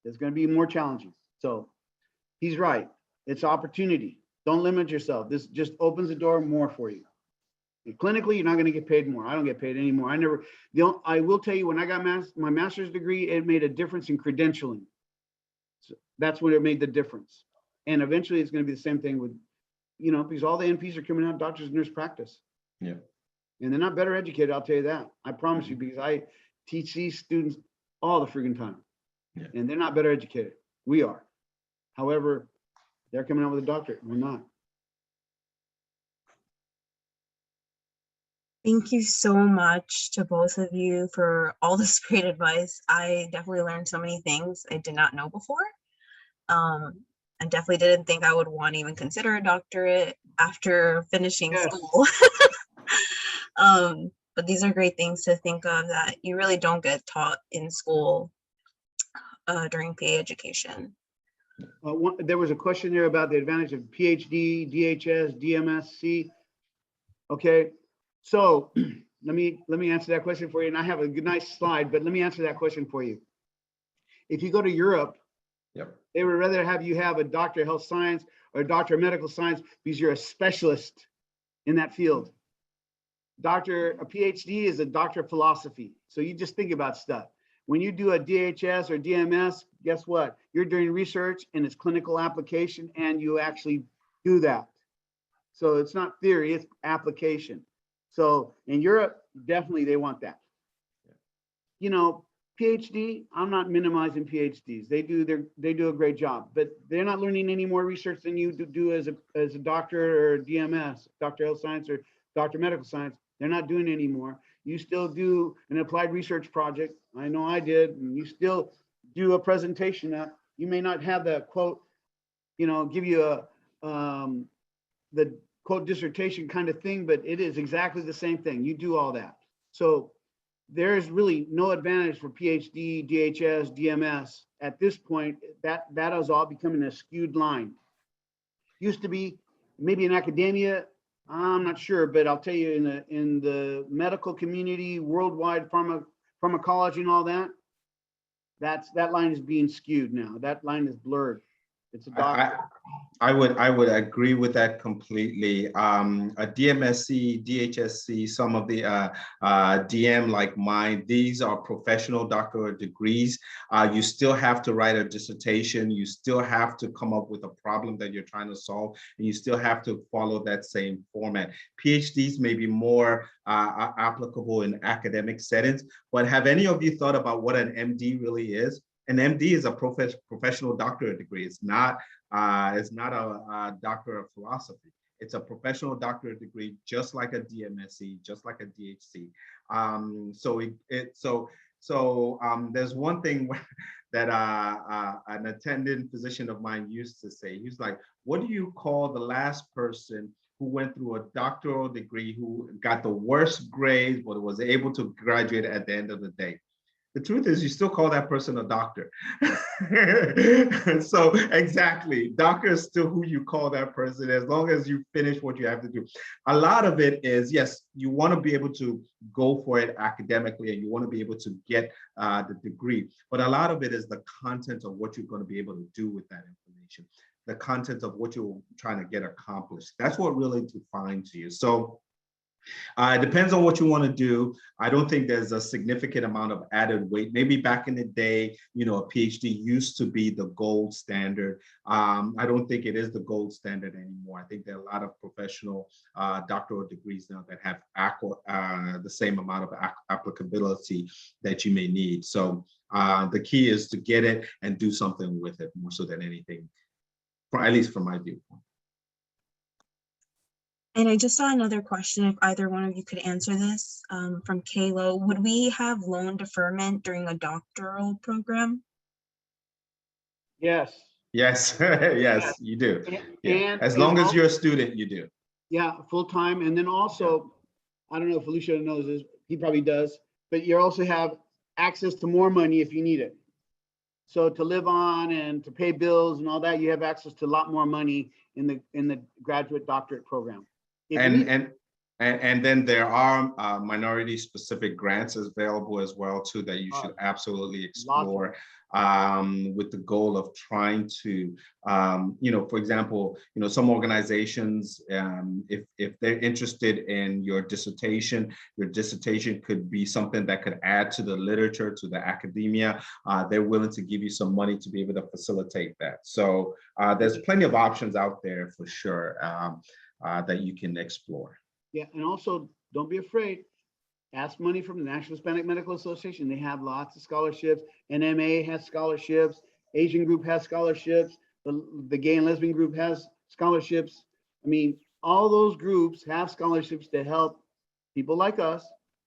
[SPEAKER 3] It's going to be more challenging. So he's right. It's opportunity. Don't limit yourself. This just opens the door more for you. And clinically, you're not going to get paid more. I don't get paid anymore. I will tell you, when I got my master's degree, it made a difference in credentialing. So that's when it made the difference. And eventually it's going to be the same thing with, because all the NPs are coming out, doctors and nurse practice.
[SPEAKER 2] Yeah.
[SPEAKER 3] And they're not better educated, I'll tell you that. I promise you, because I teach these students all the freaking time.
[SPEAKER 2] Yeah.
[SPEAKER 3] And they're not better educated. We are. However, they're coming out with a doctorate. We're not.
[SPEAKER 1] Thank you so much to both of you for all this great advice. I definitely learned so many things I did not know before. I definitely didn't think I would want to even consider a doctorate after finishing school. But these are great things to think of that you really don't get taught in school during PA education.
[SPEAKER 3] There was a question there about the advantage of PhD, DHS, DMSc. Okay, so let me answer that question for you. And I have a nice slide, but let me answer that question for you. If you go to Europe,
[SPEAKER 2] yep,
[SPEAKER 3] they would rather have you have a doctor of health science or a doctor of medical science because you're a specialist in that field. A PhD is a doctor of philosophy. So you just think about stuff. When you do a DHS or DMS, guess what? You're doing research and it's clinical application, and you actually do that. So it's not theory, it's application. So in Europe, definitely they want that. PhD, I'm not minimizing PhDs. They do a great job, but they're not learning any more research than you do as a doctor or DMS, doctor of health science or doctor of medical science. They're not doing it anymore. You still do an applied research project. I know I did. And you still do a presentation that you may not have the quote, give you the quote dissertation kind of thing, but it is exactly the same thing. You do all that. So there's really no advantage for PhD, DHS, DMS at this point. That is all becoming a skewed line. Used to be maybe in academia, I'm not sure, but I'll tell you in the medical community, worldwide pharmacology and all that, that line is being skewed now. That line is blurred. It's a doctor.
[SPEAKER 2] I would agree with that completely. A DMSc, DHSC, some of the DM like mine, these are professional doctorate degrees. You still have to write a dissertation. You still have to come up with a problem that you're trying to solve, and you still have to follow that same format. PhDs may be more applicable in academic settings, but have any of you thought about what an MD really is? An MD is a professional doctorate degree. It's not a doctor of philosophy. It's a professional doctorate degree, just like a DMSc, just like a DHC. So there's one thing that an attending physician of mine used to say. He was like, "What do you call the last person who went through a doctoral degree who got the worst grades but was able to graduate at the end of the day?" The truth is you still call that person a doctor. So exactly, doctor is still who you call that person as long as you finish what you have to do. A lot of it is, yes, you want to be able to go for it academically and you want to be able to get the degree, but a lot of it is the content of what you're going to be able to do with that information, the content of what you're trying to get accomplished. That's what really defines you. So it depends on what you want to do. I don't think there's a significant amount of added weight. Maybe back in the day, you know, a PhD used to be the gold standard. I don't think it is the gold standard anymore. I think there are a lot of professional doctoral degrees now that have the same amount of applicability that you may need. So the key is to get it and do something with it more so than anything, at least from my viewpoint.
[SPEAKER 1] And I just saw another question, if either one of you could answer this, from Kayla. Would we have loan deferment during a doctoral program?
[SPEAKER 2] Yes. Yes, yes, you do. Yeah. As long as you're a student, you do.
[SPEAKER 3] Yeah, full-time. And then also, I don't know if Felicia knows this, he probably does, but you also have access to more money if you need it. So to live on and to pay bills and all that, you have access to a lot more money in the graduate doctorate program.
[SPEAKER 2] And then there are minority specific grants available as well too that you should absolutely explore with the goal of trying to, you know, for example, you know, some organizations, if they're interested in your dissertation could be something that could add to the literature, to the academia. They're willing to give you some money to be able to facilitate that. So there's plenty of options out there for sure. That you can explore.
[SPEAKER 3] Yeah, and also don't be afraid. Ask money from the National Hispanic Medical Association. They have lots of scholarships. NMA has scholarships. Asian group has scholarships. The gay and lesbian group has scholarships. I mean, all those groups have scholarships to help people like us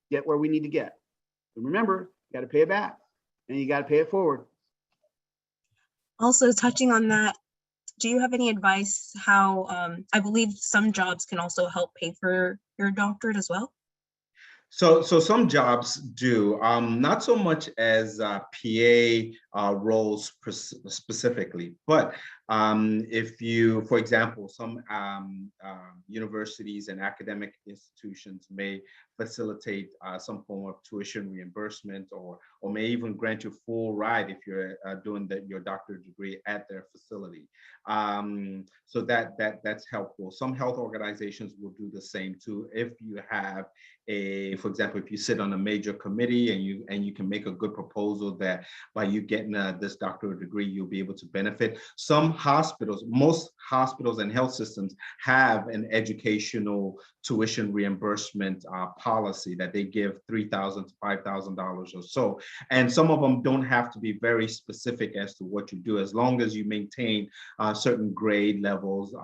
[SPEAKER 3] get where we need to get. And remember, you got to pay it back and you got to pay it forward.
[SPEAKER 1] Also, touching on that, do you have any advice how, I believe some jobs can also help pay for your doctorate as well?
[SPEAKER 2] So some jobs do, not so much as PA roles specifically, but if you, for example, some universities and academic institutions may facilitate some form of tuition reimbursement or may even grant you full ride if you're doing your doctorate degree at their facility. So that's helpful. Some health organizations will do the same too. If you have for example, if you sit on a major committee and you can make a good proposal that by you getting this doctorate degree, you'll be able to benefit. Some hospitals, most hospitals and health systems have an educational tuition reimbursement policy that they give $3,000 to $5,000 or so. And some of them don't have to be very specific as to what you do. As long as you maintain certain grade levels,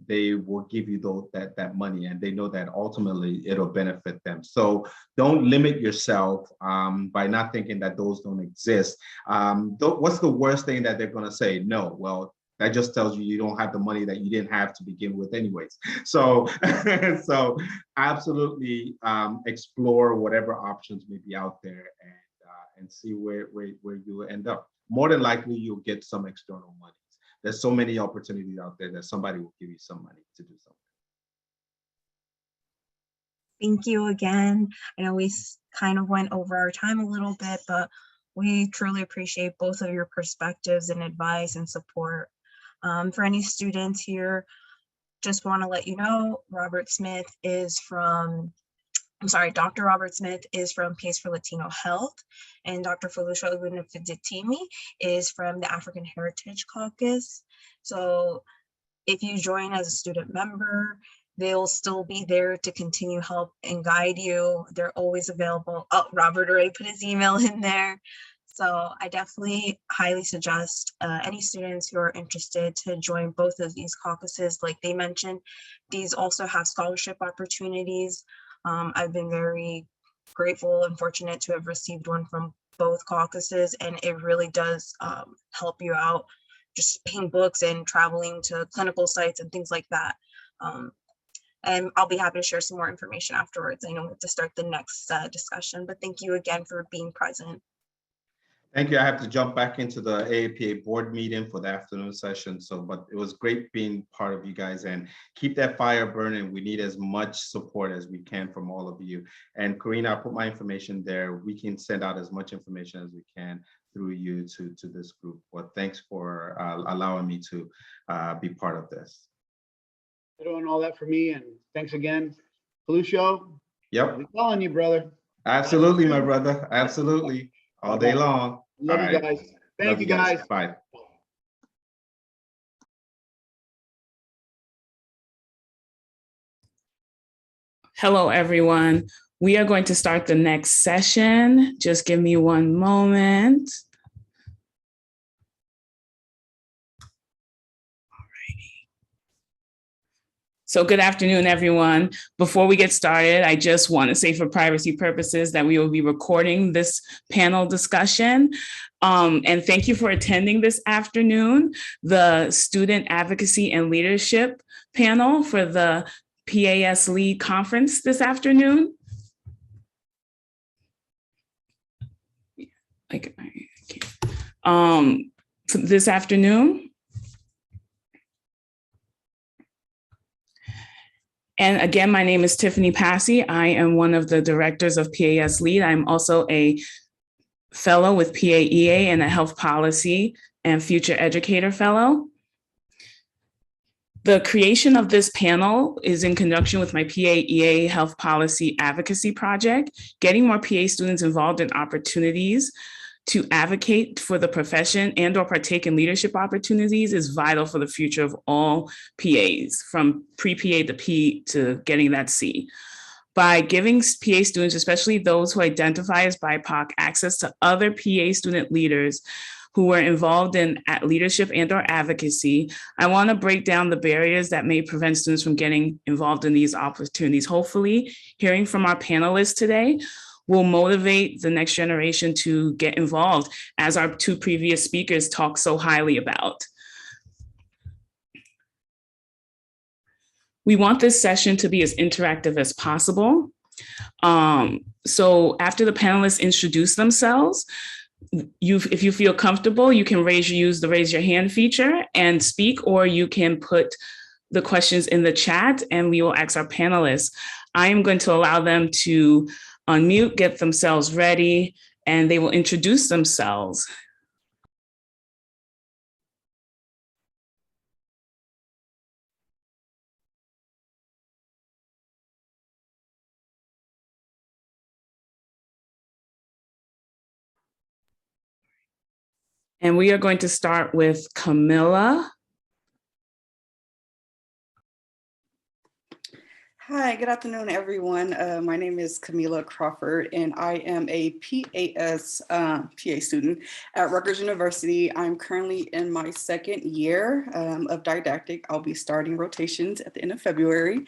[SPEAKER 2] they will give you that money, and they know that ultimately it'll benefit them. So don't limit yourself by not thinking that those don't exist. What's the worst thing that they're going to say? No. Well, that just tells you don't have the money that you didn't have to begin with anyways. So, so absolutely explore whatever options may be out there and see where you end up. More than likely, you'll get some external money. There's so many opportunities out there that somebody will give you some money to do something.
[SPEAKER 1] Thank you again. I know we kind of went over our time a little bit, but we truly appreciate both of your perspectives and advice and support. For any students here, just want to let you know, Dr. Robert Smith is from PACE for Latino Health, and Dr. Felicia Ogunifeditimi is from the African Heritage Caucus. So if you join as a student member, they'll still be there to continue help and guide you. They're always available. Oh, Robert already put his email in there. So I definitely highly suggest any students who are interested to join both of these caucuses. Like they mentioned, these also have scholarship opportunities. I've been very grateful and fortunate to have received one from both caucuses, and it really does help you out, just paying books and traveling to clinical sites and things like that. And I'll be happy to share some more information afterwards. I know we have to start the next discussion, but thank you again for being present.
[SPEAKER 2] Thank you. I have to jump back into the AAPA board meeting for the afternoon session. But it was great being part of you guys, and keep that fire burning. We need as much support as we can from all of you. And Karina, I'll put my information there. We can send out as much information as we can through you to this group. But thanks for allowing me to be part of this.
[SPEAKER 3] Doing all that for me, and thanks again. Felucio,
[SPEAKER 2] Yep.
[SPEAKER 3] we're calling you, brother.
[SPEAKER 2] Absolutely, my brother. Absolutely. All day long.
[SPEAKER 3] Love you guys. Thank you guys.
[SPEAKER 2] Bye.
[SPEAKER 4] Hello, everyone. We are going to start the next session. Just give me one moment. So good afternoon, everyone. Before we get started, I just want to say for privacy purposes that we will be recording this panel discussion. And thank you for attending this afternoon, the Student Advocacy and Leadership panel for the PAS Lead Conference this afternoon. This afternoon. And again, my name is Tiffany Passy. I am one of the directors of PAS Lead. I'm also a fellow with PAEA and a health policy and future educator fellow. The creation of this panel is in conjunction with my PAEA Health Policy Advocacy Project, getting more PA students involved in opportunities to advocate for the profession and or partake in leadership opportunities is vital for the future of all PAs, from pre-PA to P to getting that C. By giving PA students, especially those who identify as BIPOC, access to other PA student leaders who are involved in leadership and or advocacy, I want to break down the barriers that may prevent students from getting involved in these opportunities. Hopefully, hearing from our panelists today will motivate the next generation to get involved, as our two previous speakers talked so highly about. We want this session to be as interactive as possible. So after the panelists introduce themselves, if you feel comfortable, you can use the raise your hand feature and speak, or you can put the questions in the chat and we will ask our panelists. I am going to allow them to unmute, get themselves ready, and they will introduce themselves. And we are going to start with Camilla.
[SPEAKER 5] Hi, good afternoon, everyone. My name is Camila Crawford, and I am a PAS PA student at Rutgers University. I'm currently in my second year of didactic. I'll be starting rotations at the end of February.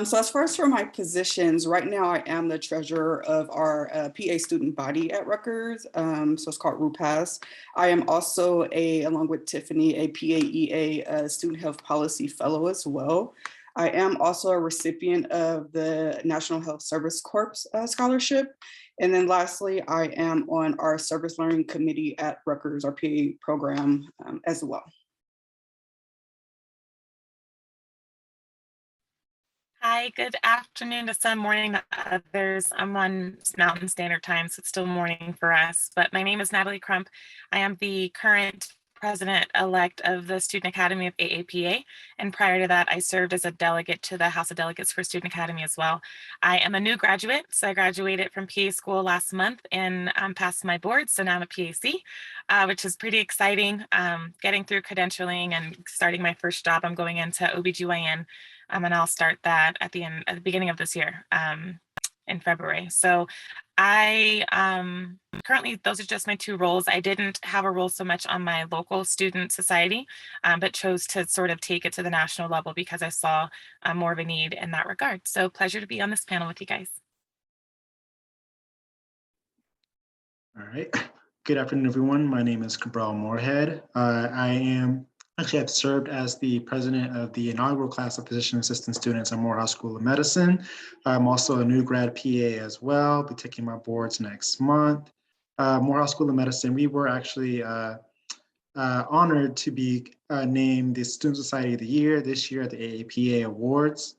[SPEAKER 5] So as far as for my positions, right now I am the treasurer of our PA student body at Rutgers. So it's called RUPAS. I am also, along with Tiffany, a PAEA student health policy fellow as well. I am also a recipient of the National Health Service Corps scholarship. And then lastly, I am on our service learning committee at Rutgers, our PA program as well.
[SPEAKER 6] Hi, good afternoon to some, morning to others. I'm on Mountain Standard Time, so it's still morning for us. But my name is Natalie Crump. I am the current president-elect of the Student Academy of AAPA. And prior to that, I served as a delegate to the House of Delegates for Student Academy as well. I am a new graduate, so I graduated from PA school last month and passed my board. So now I'm a PAC, which is pretty exciting. Getting through credentialing and starting my first job, I'm going into OBGYN. And I'll start that at the beginning of this year, in February. So I currently, those are just my two roles. I didn't have a role so much on my local student society, but chose to sort of take it to the national level because I saw more of a need in that regard. So pleasure to be on this panel with you guys.
[SPEAKER 7] All right. Good afternoon, everyone. My name is Cabral Moorhead. I am Actually, I've served as the president of the inaugural class of physician assistant students at Morehouse School of Medicine. I'm also a new grad PA as well. Be taking my boards next month. Morehouse School of Medicine, we were actually honored to be named the Student Society of the Year this year at the AAPA Awards.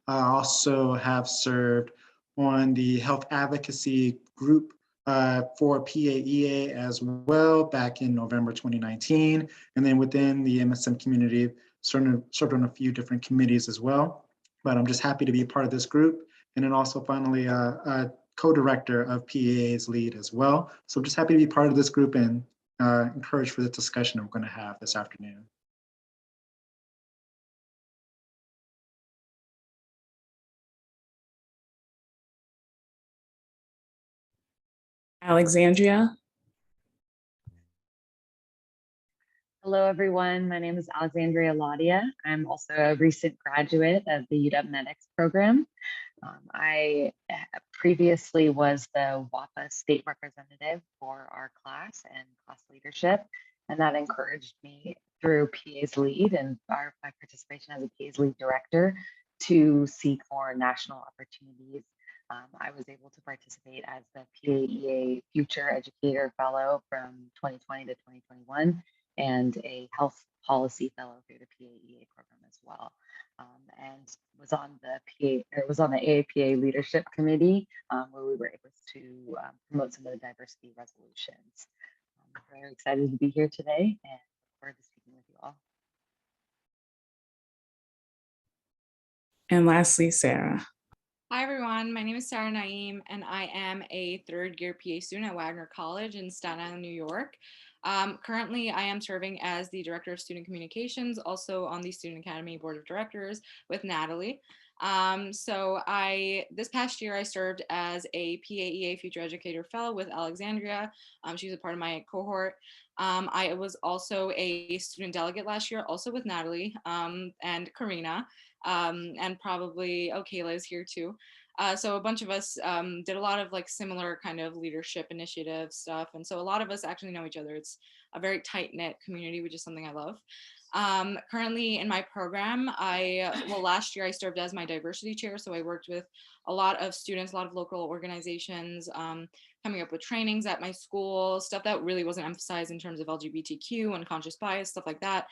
[SPEAKER 7] I also have served on the health advocacy group for PAEA as well back in November 2019. And then within the MSM community, served on a few different committees as well. But I'm just happy to be a part of this group. And then also finally a co-director of PAEA's lead as well. So I'm just happy to be part of this group and encouraged for the discussion that we're going to have this afternoon.
[SPEAKER 4] Alexandria.
[SPEAKER 8] Hello, everyone. My name is Alexandria Ladia. I'm also a recent graduate of the UW Medics program. I previously was the WAPA state representative for our class and class leadership, and that encouraged me through PA's lead and my participation as a PA's lead director to seek more national opportunities. I was able to participate as the PAEA Future Educator Fellow from 2020 to 2021 and a health policy fellow through the PAEA program as well. And was on the AAPA leadership committee where we were able to promote some of the diversity resolutions. I'm very excited to be here today and look forward to speaking with you all.
[SPEAKER 4] And lastly, Sarah.
[SPEAKER 9] Hi, everyone. My name is Sarah Naeem, and I am a third-year PA student at Wagner College in Staten Island, New York. Currently, I am serving as the Director of Student Communications, also on the Student Academy Board of Directors with Natalie. This past year, I served as a PAEA Future Educator Fellow with Alexandria. She's a part of my cohort. I was also a student delegate last year, also with Natalie and Karina. And probably Kayla is here too. So a bunch of us did a lot of like similar kind of leadership initiative stuff. And so a lot of us actually know each other. It's a very tight knit community, which is something I love. Currently in my program, last year I served as my diversity chair. So I worked with a lot of students, a lot of local organizations, coming up with trainings at my school, stuff that really wasn't emphasized in terms of LGBTQ, unconscious bias, stuff like that.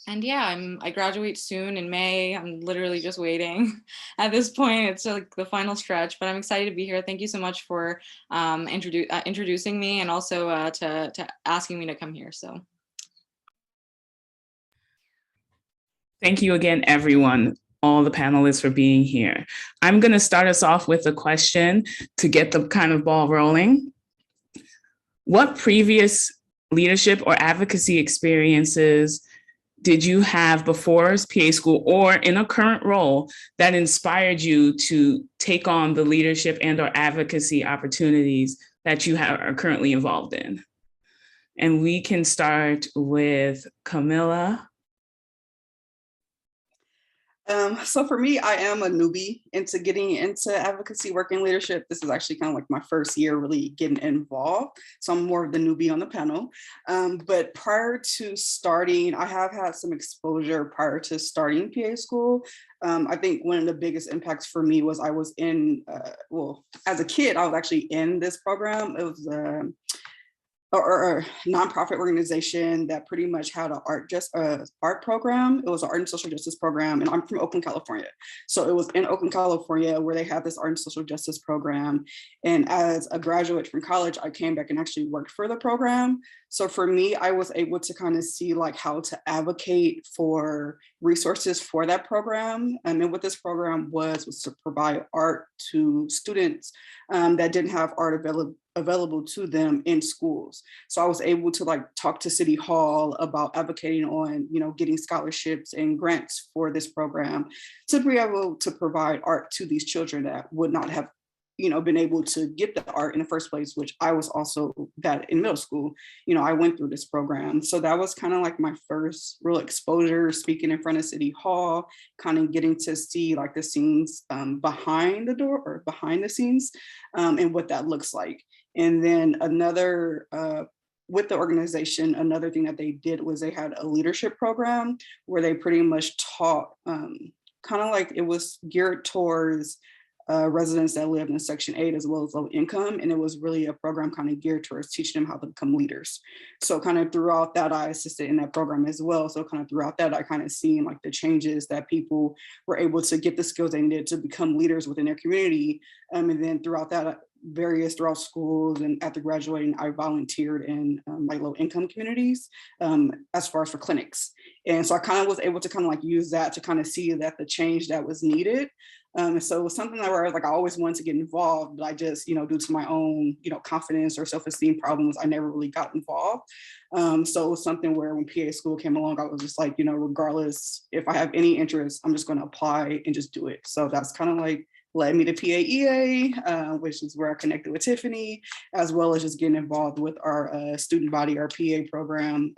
[SPEAKER 9] And yeah, I graduate soon in May. I'm literally just waiting at this point. It's like the final stretch, but I'm excited to be here. Thank you so much for introducing me and also to asking me to come here. So.
[SPEAKER 4] Thank you again, everyone, all the panelists for being here. I'm going to start us off with a question to get the kind of ball rolling. What previous leadership or advocacy experiences did you have before PA school or in a current role that inspired you to take on the leadership and or advocacy opportunities that you are currently involved in? And we can start with Camilla.
[SPEAKER 5] So for me, I am a newbie into getting into advocacy, work, and leadership. This is actually kind of like my first year really getting involved. So I'm more of the newbie on the panel. But prior to starting, I have had some exposure prior to starting PA school. I think one of the biggest impacts for me was I was in, as a kid, I was actually in this program. It was or a nonprofit organization that pretty much had an art program. It was an art and social justice program, and I'm from Oakland, California. So it was in Oakland, California, where they had this art and social justice program. And as a graduate from college, I came back and actually worked for the program. So for me, I was able to kind of see like how to advocate for resources for that program. And what this program was to provide art to students that didn't have art available to them in schools. So I was able to like talk to City Hall about advocating on, getting scholarships and grants for this program to be able to provide art to these children that would not have, been able to get the art in the first place, which I was also that in middle school. I went through this program. So that was kind of like my first real exposure, speaking in front of City Hall, kind of getting to see like the scenes behind the door or behind the scenes and what that looks like. And then another with the organization, another thing that they did was they had a leadership program where they pretty much taught, kind of like it was geared towards residents that live in Section 8 as well as low income. And it was really a program kind of geared towards teaching them how to become leaders. So kind of throughout that, I assisted in that program as well. So kind of throughout that, I kind of seen like the changes that people were able to get the skills they needed to become leaders within their community. And then throughout that, throughout schools and after graduating, I volunteered in like low income communities as far as for clinics. And so I kind of was able to kind of like use that to kind of see that the change that was needed. And so it was something that where like I always wanted to get involved, but I just, due to my own, confidence or self-esteem problems, I never really got involved. So it was something where when PA school came along, I was just like, regardless if I have any interest, I'm just going to apply and just do it. So that's kind of like led me to PAEA, which is where I connected with Tiffany, as well as just getting involved with our student body, our PA program,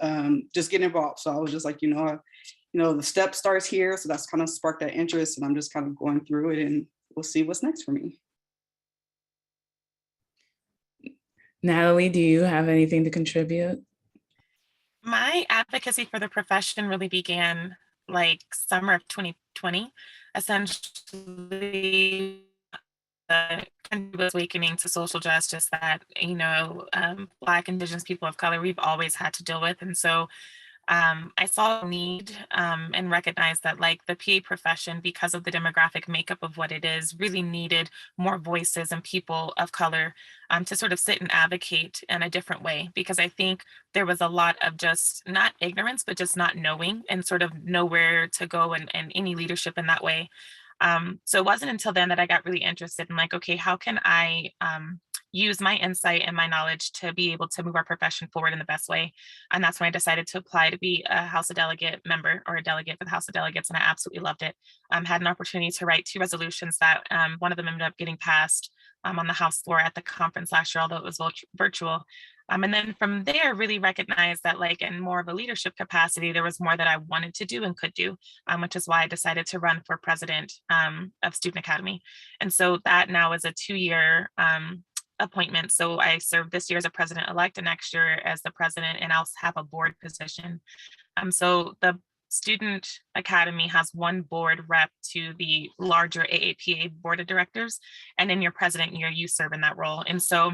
[SPEAKER 5] just getting involved. So I was just like, the step starts here. So that's kind of sparked that interest, and I'm just kind of going through it, and we'll see what's next for me.
[SPEAKER 4] Natalie, do you have anything to contribute?
[SPEAKER 6] My advocacy for the profession really began like summer of 2020. Essentially, the country was awakening to social justice that, Black, Indigenous people of color, we've always had to deal with. And so I saw a need and recognized that like the PA profession, because of the demographic makeup of what it is, really needed more voices and people of color to sort of sit and advocate in a different way. Because I think there was a lot of just not ignorance, but just not knowing and sort of know where to go and any leadership in that way. So it wasn't until then that I got really interested in like, okay, how can I use my insight and my knowledge to be able to move our profession forward in the best way. And that's when I decided to apply to be a House of Delegate member or a delegate for the House of Delegates. And I absolutely loved it. Had an opportunity to write 2 resolutions that one of them ended up getting passed on the House floor at the conference last year, although it was virtual. And then from there, really recognized that like in more of a leadership capacity, there was more that I wanted to do and could do, which is why I decided to run for president of Student Academy. And so that now is a 2-year appointment. So I serve this year as a president-elect and next year as the president, and I'll have a board position. So the Student Academy has 1 board rep to the larger AAPA board of directors. And in your president year, you serve in that role. And so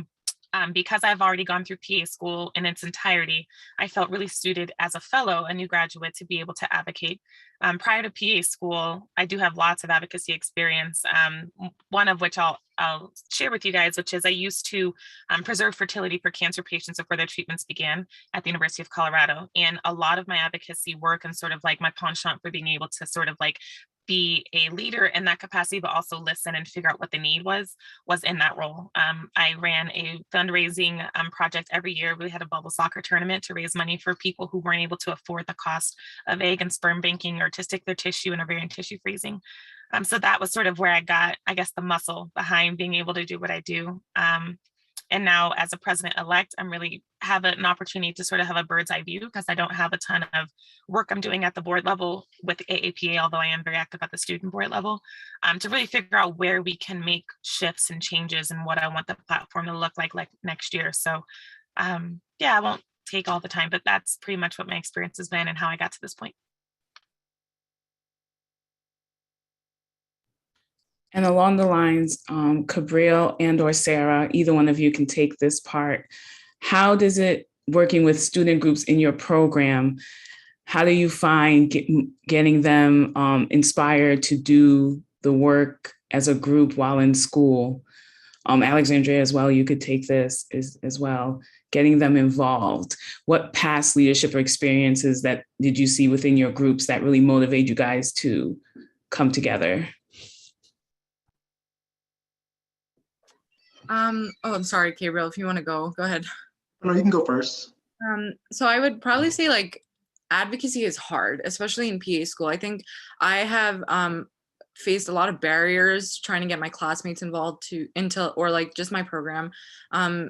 [SPEAKER 6] because I've already gone through PA school in its entirety, I felt really suited as a fellow, a new graduate, to be able to advocate. Prior to PA school, I do have lots of advocacy experience, one of which I'll share with you guys, which is I used to preserve fertility for cancer patients before their treatments began at the University of Colorado. And a lot of my advocacy work and sort of like my penchant for being able to sort of like be a leader in that capacity, but also listen and figure out what the need was in that role. I ran a fundraising project every year. We had a bubble soccer tournament to raise money for people who weren't able to afford the cost of egg and sperm banking or to stick their tissue in ovarian tissue freezing. So that was sort of where I got, I guess, the muscle behind being able to do what I do. And now as a president-elect, I'm really have an opportunity to sort of have a bird's eye view because I don't have a ton of work I'm doing at the board level with AAPA, although I am very active at the student board level, to really figure out where we can make shifts and changes and what I want the platform to look like next year. So yeah, I won't take all the time, but that's pretty much what my experience has been and how I got to this point.
[SPEAKER 4] And along the lines, Cabrile and or Sarah, either one of you can take this part. How does it, working with student groups in your program, how do you find getting them inspired to do the work as a group while in school? Alexandria as well, you could take this as well, getting them involved. What past leadership or experiences that did you see within your groups that really motivate you guys to come together?
[SPEAKER 10] Oh, I'm sorry, Gabriel, if you want to go ahead.
[SPEAKER 7] No, you can go first.
[SPEAKER 10] So I would probably say like advocacy is hard, especially in PA school. I think I have faced a lot of barriers trying to get my classmates involved or like just my program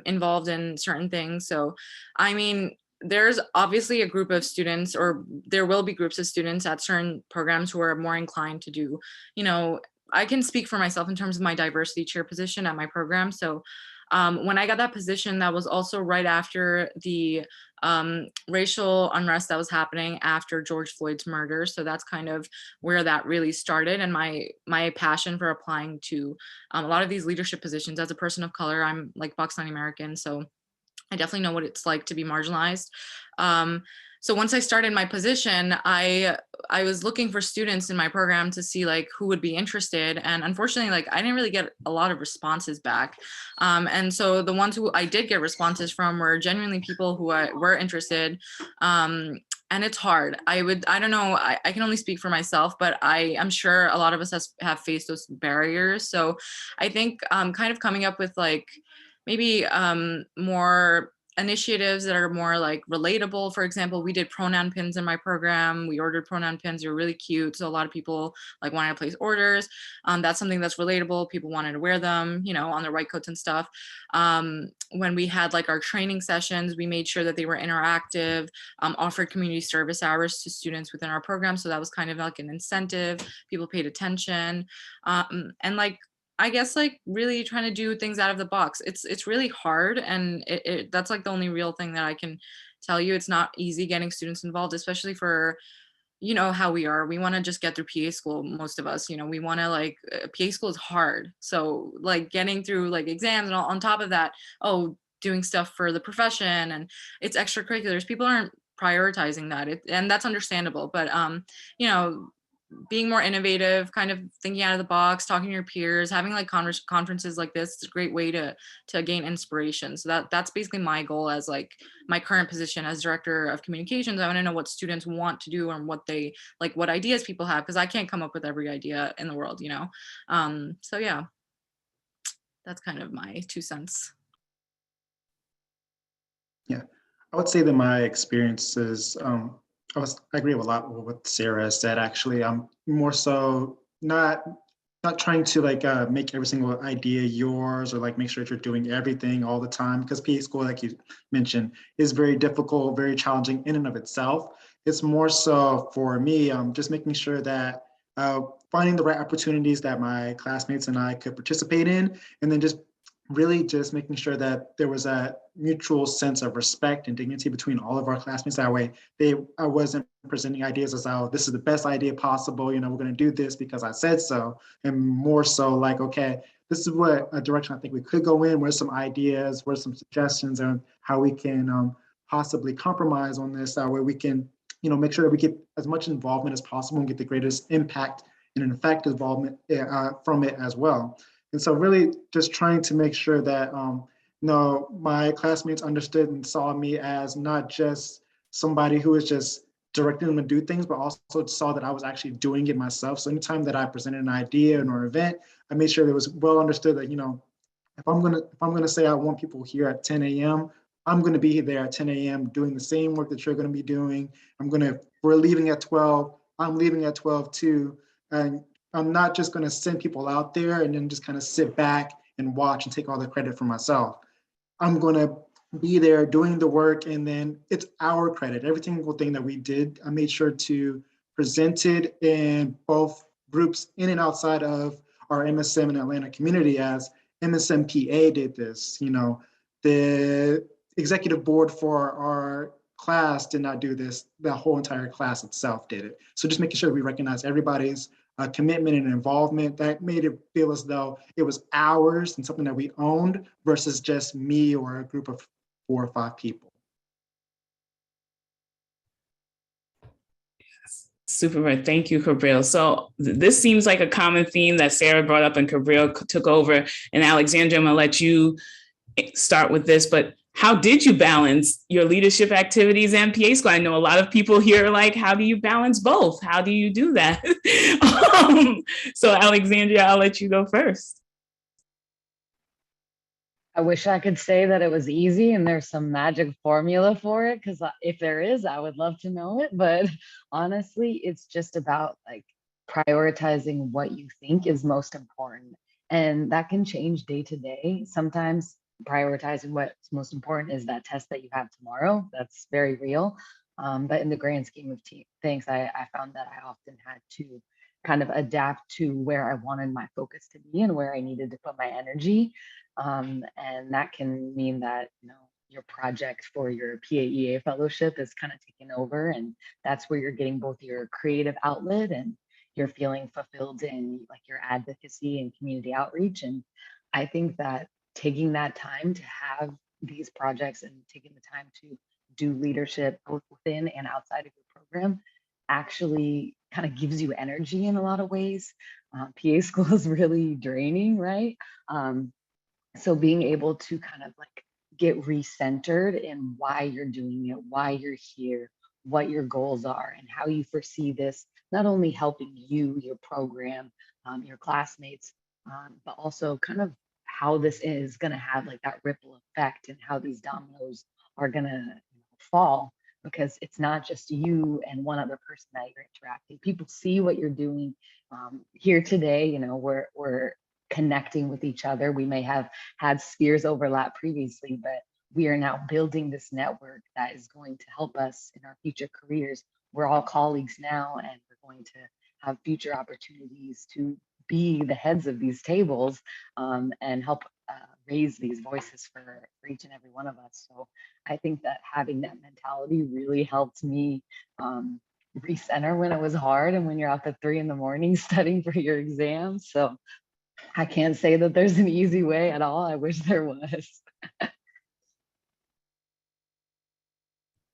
[SPEAKER 10] involved in certain things. So, I mean, there's obviously a group of students, or there will be groups of students at certain programs who are more inclined to do, I can speak for myself in terms of my diversity chair position at my program. So When I got that position, that was also right after the racial unrest that was happening after George Floyd's murder. So that's kind of where that really started, and my passion for applying to a lot of these leadership positions. As a person of color, I'm like Pakistani American, so I definitely know what it's like to be marginalized. So once I started my position, I was looking for students in my program to see like who would be interested, and unfortunately, like I didn't really get a lot of responses back. And so the ones who I did get responses from were genuinely people who were interested. And it's hard. I don't know, I can only speak for myself, but I'm sure a lot of us have faced those barriers. So I think kind of coming up with like maybe more initiatives that are more like relatable. For example, we did pronoun pins in my program. We ordered pronoun pins. They're really cute. So a lot of people like wanted to place orders. That's something that's relatable. People wanted to wear them, you know, on their white coats and stuff. When we had like our training sessions, we made sure that they were interactive, offered community service hours to students within our program. So that was kind of like an incentive. People paid attention. And like, I guess like really trying to do things out of the box. It's really hard, and that's like the only real thing that I can tell you. It's not easy getting students involved, especially for, you know, how we are. We want to just get through PA school, most of us, you know, we want to like, PA school is hard. So like getting through like exams and all, on top of that, doing stuff for the profession and it's extracurriculars. People aren't prioritizing that, and that's understandable. But you know, being more innovative, kind of thinking out of the box, talking to your peers, having like conferences like this is a great way to gain inspiration. So that's basically my goal as like my current position as director of communications. I want to know what students want to do and what they like, what ideas people have, because I can't come up with every idea in the world, you know. So yeah, that's kind of my 2 cents.
[SPEAKER 7] Yeah, I would say that my experiences, I agree with a lot with what Sarah said. Actually, I'm more so not trying to like make every single idea yours or like make sure that you're doing everything all the time, because PA school, like you mentioned, is very difficult, very challenging in and of itself. It's more so for me, just making sure that finding the right opportunities that my classmates and I could participate in, and then just really just making sure that there was a mutual sense of respect and dignity between all of our classmates. That way, I wasn't presenting ideas as, oh, this is the best idea possible, you know, we're going to do this because I said so, and more so like, okay, this is what a direction I think we could go in. Where's some ideas, where's some suggestions on how we can possibly compromise on this. That way we can, you know, make sure that we get as much involvement as possible and get the greatest impact and an effective involvement from it as well. And so really just trying to make sure that no, my classmates understood and saw me as not just somebody who was just directing them to do things, but also saw that I was actually doing it myself. So anytime that I presented an idea or event, I made sure that it was well understood that, you know, if I'm gonna say I want people here at 10 a.m., I'm gonna be there at 10 a.m. doing the same work that you're gonna be doing. We're leaving at 12. I'm leaving at 12 too. And I'm not just going to send people out there and then just kind of sit back and watch and take all the credit for myself. I'm going to be there doing the work, and then it's our credit. Every single thing that we did, I made sure to present it in both groups in and outside of our MSM and Atlanta community as MSMPA did this. You know, the executive board for our class did not do this. The whole entire class itself did it. So just making sure we recognize everybody's commitment and involvement, that made it feel as though it was ours and something that we owned versus just me or a group of 4 or 5 people.
[SPEAKER 11] Super. Thank you, Cabrile. So this seems like a common theme that Sarah brought up and Cabrile took over. And Alexandria, I'm going to let you start with this, but how did you balance your leadership activities and PA school? I know a lot of people here are like, how do you balance both? How do you do that? So Alexandria, I'll let you go first.
[SPEAKER 8] I wish I could say that it was easy and there's some magic formula for it, because if there is, I would love to know it. But honestly, it's just about like prioritizing what you think is most important. And that can change day to day. Sometimes prioritizing what's most important is that test that you have tomorrow. That's very real. But in the grand scheme of things, I found that I often had to kind of adapt to where I wanted my focus to be and where I needed to put my energy. And that can mean that, your project for your PAEA fellowship is kind of taking over, and that's where you're getting both your creative outlet and you're feeling fulfilled in like your advocacy and community outreach. And I think that taking that time to have these projects and taking the time to do leadership both within and outside of your program actually kind of gives you energy in a lot of ways. PA school is really draining, right? So being able to kind of like get recentered in why you're doing it, why you're here, what your goals are, and how you foresee this not only helping you, your program, your classmates, but also kind of how this is going to have like that ripple effect and how these dominoes are going to fall, because it's not just you and one other person that you're interacting. People see what you're doing here today. We're connecting with each other. We may have had spheres overlap previously, but we are now building this network that is going to help us in our future careers. We're all colleagues now, and we're going to have future opportunities to be the heads of these tables and help raise these voices for each and every one of us. So I think that having that mentality really helped me recenter when it was hard and when you're up at 3 a.m. studying for your exams. So I can't say that there's an easy way at all. I wish there was.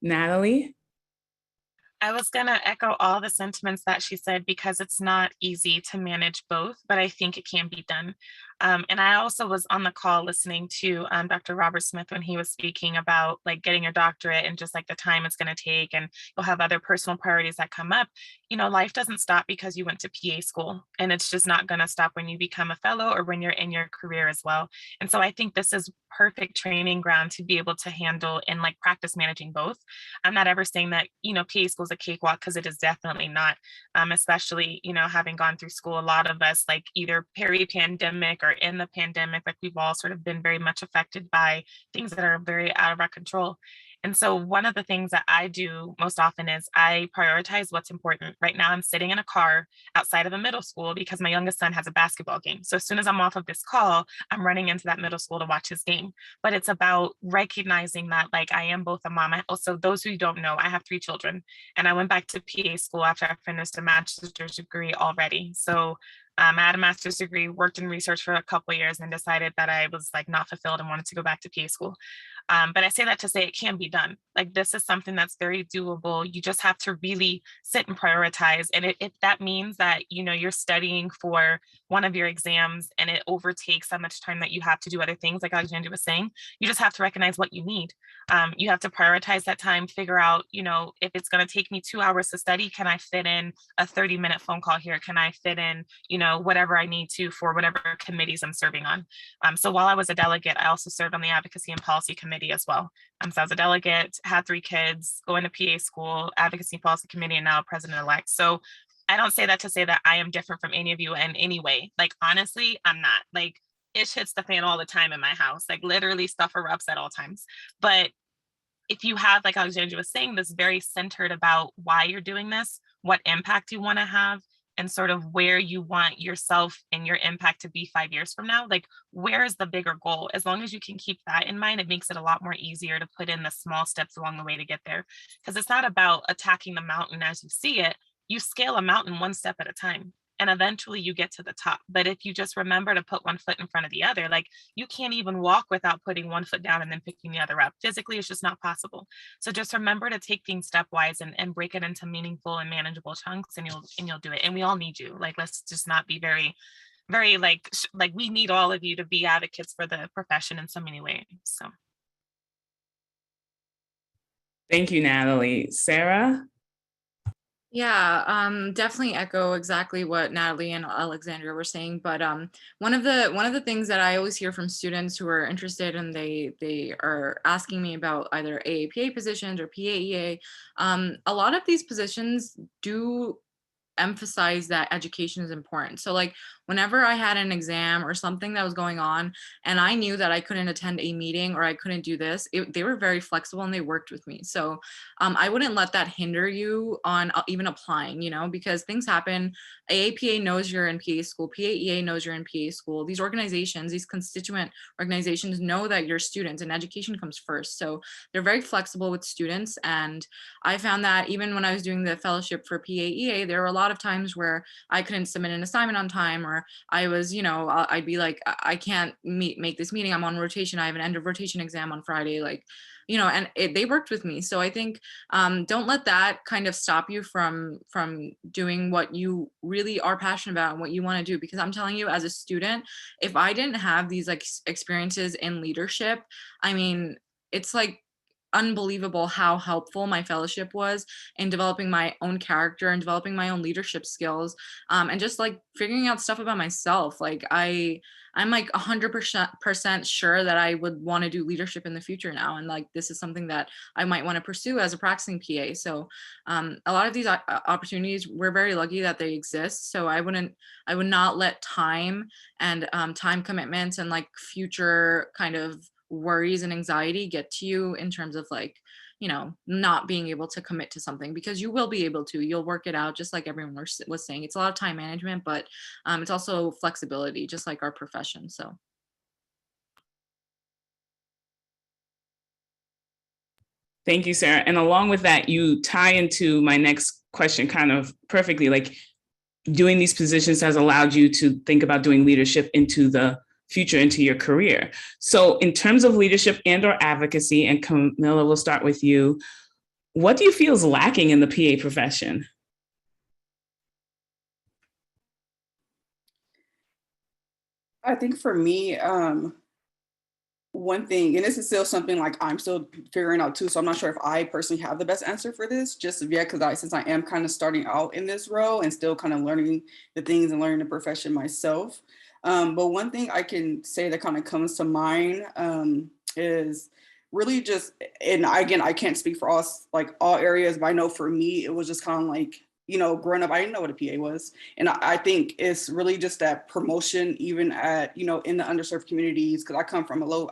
[SPEAKER 11] Natalie?
[SPEAKER 6] I was going to echo all the sentiments that she said, because it's not easy to manage both, but I think it can be done. And I also was on the call listening to Dr. Robert Smith when he was speaking about like getting your doctorate and just like the time it's going to take, and you'll have other personal priorities that come up. Life doesn't stop because you went to PA school, and it's just not going to stop when you become a fellow or when you're in your career as well. And so I think this is perfect training ground to be able to handle and like practice managing both. I'm not ever saying that, PA school is a cakewalk, because it is definitely not, especially, having gone through school, a lot of us like either peri-pandemic or in the pandemic, like we've all sort of been very much affected by things that are very out of our control. And so one of the things that I do most often is I prioritize what's important. Right now, I'm sitting in a car outside of a middle school because my youngest son has a basketball game. So as soon as I'm off of this call, I'm running into that middle school to watch his game. But it's about recognizing that like I am both a mom. Also, those who don't know, I have 3 children, and I went back to PA school after I finished a master's degree already. So I had a master's degree, worked in research for a couple of years, and decided that I was like not fulfilled and wanted to go back to PA school. But I say that to say it can be done. Like this is something that's very doable. You just have to really sit and prioritize. And if that means that, you're studying for one of your exams and it overtakes so much time that you have to do other things, like Alexandria was saying, you just have to recognize what you need. You have to prioritize that time, figure out, if it's going to take me 2 hours to study, can I fit in a 30-minute phone call here? Can I fit in, whatever I need to for whatever committees I'm serving on? So while I was a delegate, I also served on the advocacy and policy committee as well. So I was a delegate, had 3 kids, going to PA school, advocacy and policy committee, and now president-elect. So I don't say that to say that I am different from any of you in any way. Like, honestly, I'm not. Like, it hits the fan all the time in my house. Like, literally stuff erupts at all times. But if you have, like Alexandria was saying, this very centered about why you're doing this, what impact you want to have, and sort of where you want yourself and your impact to be 5 years from now, like where is the bigger goal? As long as you can keep that in mind, it makes it a lot more easier to put in the small steps along the way to get there. Because it's not about attacking the mountain as you see it. You scale a mountain one step at a time, and eventually you get to the top. But if you just remember to put one foot in front of the other, like you can't even walk without putting one foot down and then picking the other up. Physically, it's just not possible. So just remember to take things stepwise and break it into meaningful and manageable chunks, and you'll do it. And we all need you. Like, let's just not be very, very like we need all of you to be advocates for the profession in so many ways. So
[SPEAKER 11] Thank you, Natalie. Sarah?
[SPEAKER 10] Yeah, definitely echo exactly what Natalie and Alexandria were saying. But one of the things that I always hear from students who are interested and they are asking me about either AAPA positions or PAEA, a lot of these positions do emphasize that education is important. So like whenever I had an exam or something that was going on and I knew that I couldn't attend a meeting or I couldn't do this, they were very flexible and they worked with me. So I wouldn't let that hinder you on even applying, you know, because things happen. AAPA knows you're in PA school, PAEA knows you're in PA school. These organizations, these constituent organizations know that you're students and education comes first. So they're very flexible with students. And I found that even when I was doing the fellowship for PAEA, there were a lot of times where I couldn't submit an assignment on time, or I was, you know, I'd be like, I can't make this meeting. I'm on rotation. I have an end of rotation exam on Friday. Like, you know, and they worked with me. So I think don't let that kind of stop you from doing what you really are passionate about and what you want to do. Because I'm telling you, as a student, if I didn't have these like experiences in leadership, I mean, it's like unbelievable how helpful my fellowship was in developing my own character and developing my own leadership skills, and just like figuring out stuff about myself. Like I'm like 100% sure that I would want to do leadership in the future now, and like this is something that I might want to pursue as a practicing PA. So a lot of these opportunities, we're very lucky that they exist. So I would not let time and time commitments and like future kind of worries and anxiety get to you in terms of like, you know, not being able to commit to something, because you will be able to. You'll work it out, just like everyone was saying. It's a lot of time management, but it's also flexibility, just like our profession. So
[SPEAKER 11] Thank you, Sarah. And along with that, you tie into my next question kind of perfectly. Like, doing these positions has allowed you to think about doing leadership into the future, into your career. So in terms of leadership and or advocacy, and Camilla, we'll start with you. What do you feel is lacking in the PA profession?
[SPEAKER 5] I think for me, one thing, and this is still something like I'm still figuring out too, so I'm not sure if I personally have the best answer for this just yet, because since I am kind of starting out in this role and still kind of learning the things and learning the profession myself. But one thing I can say that kind of comes to mind is really just, and again, I can't speak for all areas, but I know for me, it was just kind of like, you know, growing up, I didn't know what a PA was. And I think it's really just that promotion, even at, you know, in the underserved communities, because I come from a low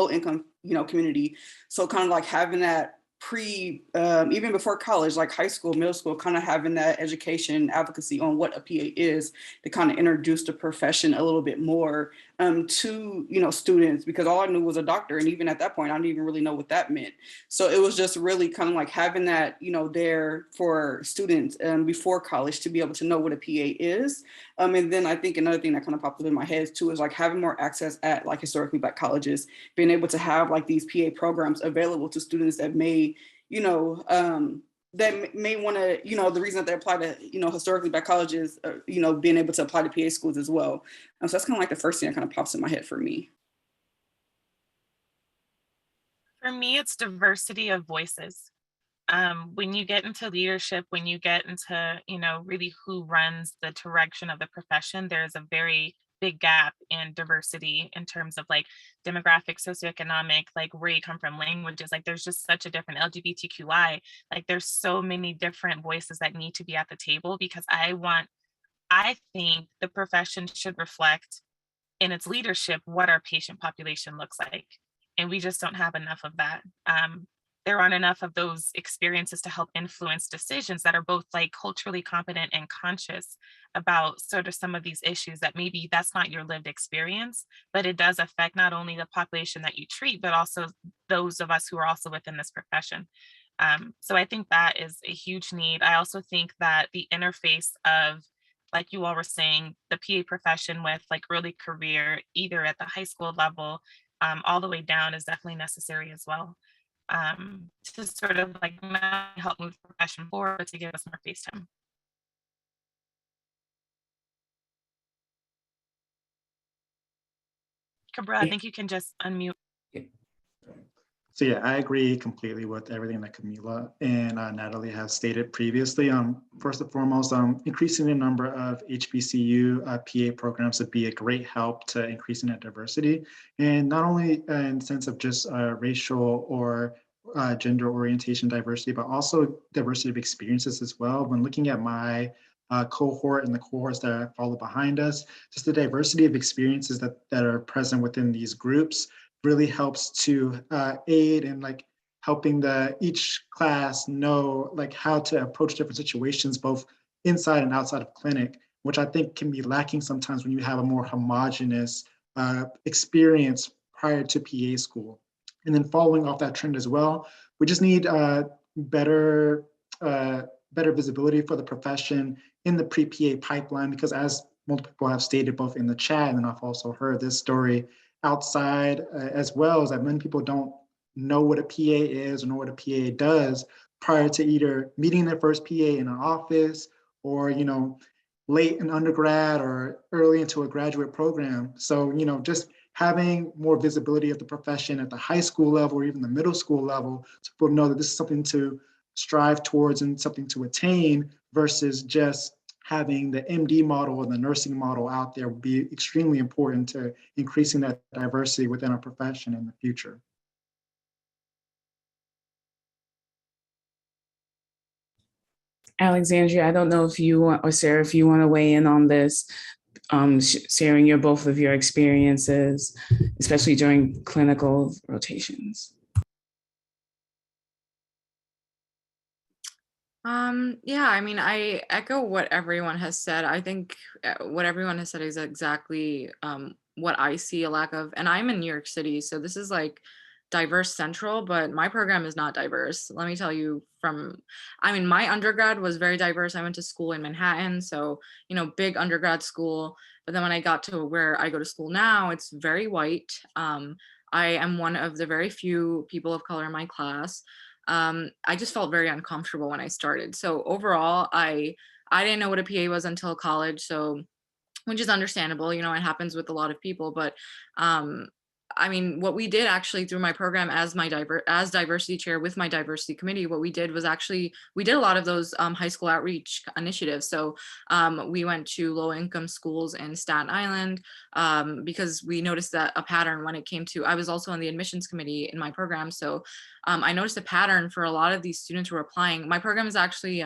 [SPEAKER 5] income, you know, community. So kind of like having that even before college, like high school, middle school, kind of having that education advocacy on what a PA is to kind of introduce the profession a little bit more to, you know, students, because all I knew was a doctor. And even at that point, I didn't even really know what that meant. So it was just really kind of like having that, you know, there for students before college to be able to know what a PA is. And then I think another thing that kind of popped up in my head too is like having more access at like historically Black colleges, being able to have like these PA programs available to students that may, you know, that may want to, you know, the reason that they apply to, you know, historically Black colleges, you know, being able to apply to PA schools as well. So that's kind of like the first thing that kind of pops in my head for me.
[SPEAKER 6] For me, it's diversity of voices. When you get into leadership, when you get into, you know, really who runs the direction of the profession, there's a very big gap in diversity in terms of like demographic, socioeconomic, like where you come from, languages. Like there's just such a different LGBTQI. Like there's so many different voices that need to be at the table, because I think the profession should reflect in its leadership what our patient population looks like. And we just don't have enough of that. There aren't enough of those experiences to help influence decisions that are both like culturally competent and conscious about sort of some of these issues that maybe that's not your lived experience, but it does affect not only the population that you treat, but also those of us who are also within this profession. So I think that is a huge need. I also think that the interface of, like you all were saying, the PA profession with like early career, either at the high school level, all the way down, is definitely necessary as well, to sort of like not help move the profession forward, but to give us more face time. Cabra, I think you can just unmute.
[SPEAKER 7] So yeah, I agree completely with everything that Camila and Natalie have stated previously. First and foremost, increasing the number of HBCU PA programs would be a great help to increasing that diversity. And not only in the sense of just racial or gender orientation diversity, but also diversity of experiences as well. When looking at my cohort and the cohorts that follow behind us. Just the diversity of experiences that are present within these groups really helps to aid in like helping each class know like how to approach different situations, both inside and outside of clinic, which I think can be lacking sometimes when you have a more homogenous experience prior to PA school. And then following off that trend as well, we just need better visibility for the profession in the pre-PA pipeline, because as multiple people have stated both in the chat and I've also heard this story outside as well, is that many people don't know what a PA is or know what a PA does prior to either meeting their first PA in an office or, you know, late in undergrad or early into a graduate program. So, you know, just having more visibility of the profession at the high school level or even the middle school level, so people know that this is something to strive towards and something to attain versus just having the MD model or the nursing model out there would be extremely important to increasing that diversity within our profession in the future.
[SPEAKER 11] Alexandria, I don't know if you want, or Sarah, if you want to weigh in on this, sharing both of your experiences, especially during clinical rotations.
[SPEAKER 10] Yeah, I mean, I echo what everyone has said. I think what everyone has said is exactly what I see a lack of. And I'm in New York City, so this is like diverse central, but my program is not diverse. Let me tell you I mean, my undergrad was very diverse. I went to school in Manhattan, so, you know, big undergrad school. But then when I got to where I go to school now, it's very white. I am one of the very few people of color in my class. I just felt very uncomfortable when I started. So overall, I didn't know what a PA was until college. So, which is understandable, you know, it happens with a lot of people. But I mean, what we did actually through my program as diversity chair with my diversity committee, what we did was actually, we did a lot of those high school outreach initiatives. So we went to low income schools in Staten Island because we noticed that a pattern when it came to, I was also on the admissions committee in my program. So I noticed a pattern for a lot of these students who are applying. My program is actually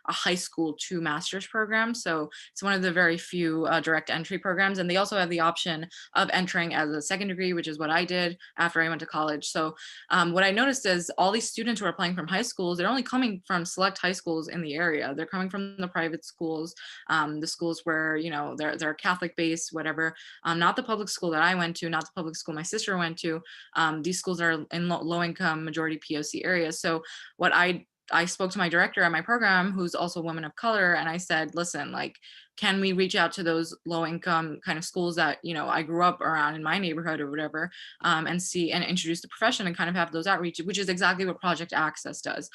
[SPEAKER 10] a high school to master's program. So it's one of the very few direct entry programs. And they also have the option of entering as a second degree, which is what I did after I went to college. So what I noticed is all these students who are applying from high schools, they're only coming from select high schools in the area. They're coming from the private schools, the schools where, you know, they're Catholic based, whatever. Not the public school that I went to, not the public school my sister went to. These schools are in low income majority POC areas. So what I spoke to my director at my program, who's also a woman of color, and I said, listen, like, can we reach out to those low income kind of schools that, you know, I grew up around in my neighborhood or whatever, and see and introduce the profession and kind of have those outreach, which is exactly what Project Access does.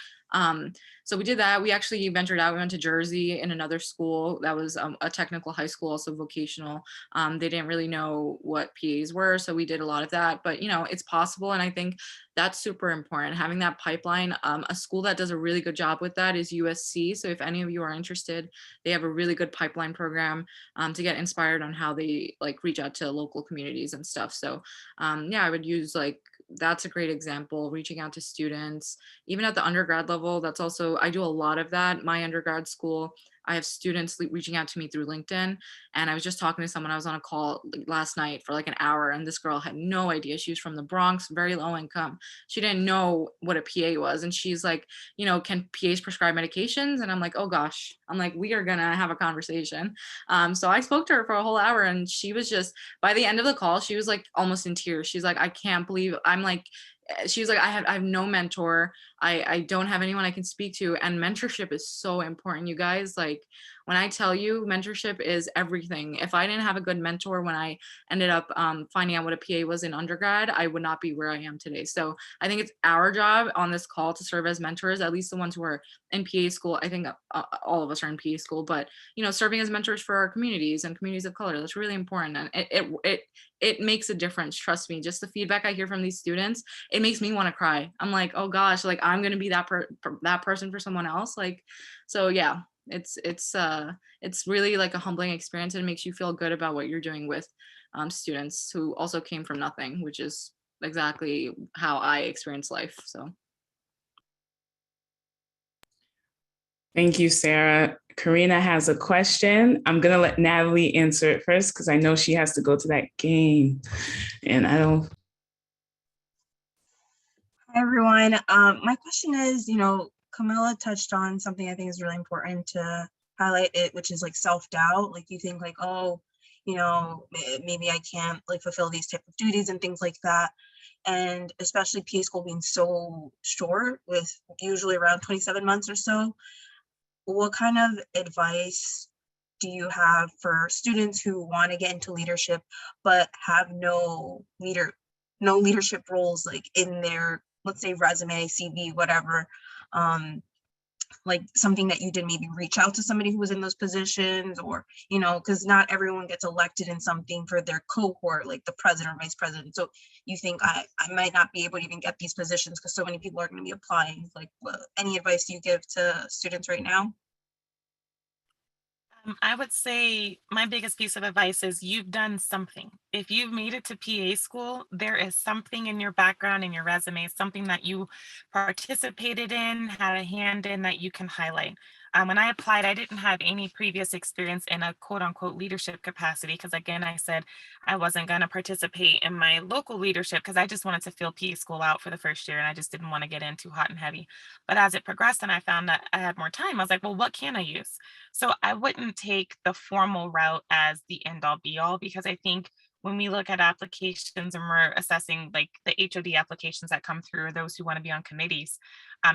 [SPEAKER 10] So we did that. We actually ventured out. We went to Jersey in another school that was a technical high school, also vocational. They didn't really know what PAs were, so we did a lot of that. But, you know, it's possible, and I think that's super important, having that pipeline. A school that does a really good job with that is USC. So if any of you are interested, they have a really good pipeline program to get inspired on how they like reach out to local communities and stuff. So yeah, I would use like, that's a great example, reaching out to students, even at the undergrad level. That's also, I do a lot of that. My undergrad school, I have students reaching out to me through LinkedIn. And I was just talking to someone, I was on a call last night for like an hour, and this girl had no idea. She was from the Bronx, very low income. She didn't know what a PA was. And she's like, you know, can PAs prescribe medications? And I'm like, oh gosh, I'm like, we are gonna have a conversation. So I spoke to her for a whole hour, and she was just, by the end of the call, she was like almost in tears. She's like, I can't believe, I'm like, she was like, I have no mentor. I don't have anyone I can speak to. And mentorship is so important, you guys. Like, when I tell you, mentorship is everything. If I didn't have a good mentor when I ended up finding out what a PA was in undergrad, I would not be where I am today. So I think it's our job on this call to serve as mentors, at least the ones who are in PA school. I think all of us are in PA school, but, you know, serving as mentors for our communities and communities of color, that's really important. And it makes a difference. Trust me, just the feedback I hear from these students, it makes me want to cry. I'm like, oh gosh, like I'm going to be that person for someone else. Like, so yeah, it's really like a humbling experience, and it makes you feel good about what you're doing with students who also came from nothing, which is exactly how I experience life. So
[SPEAKER 11] Thank you, Sarah. Karina has a question. I'm going to let Natalie answer it first because I know she has to go to that game. And I don't.
[SPEAKER 1] Hi, everyone. My question is, Camilla touched on something I think is really important to highlight it, which is like self-doubt. Like you think like, oh, maybe I can't like fulfill these type of duties and things like that. And especially PA school being so short with usually around 27 months or so. What kind of advice do you have for students who want to get into leadership but have no leadership roles like in their, let's say, resume, CV, whatever, like something that you did, maybe reach out to somebody who was in those positions, or because not everyone gets elected in something for their cohort, like the president or vice president. So you think I might not be able to even get these positions because so many people are going to be applying. Like, any advice you give to students right now?
[SPEAKER 6] I would say my biggest piece of advice is you've done something. If you've made it to PA school, there is something in your background, in your resume, something that you participated in, had a hand in that you can highlight. When I applied, I didn't have any previous experience in a quote unquote leadership capacity because, again, I said I wasn't going to participate in my local leadership because I just wanted to fill PA school out for the first year and I just didn't want to get in too hot and heavy. But as it progressed and I found that I had more time, I was like, well, what can I use? So I wouldn't take the formal route as the end all be all, because I think when we look at applications and we're assessing like the HOD applications that come through, or those who want to be on committees,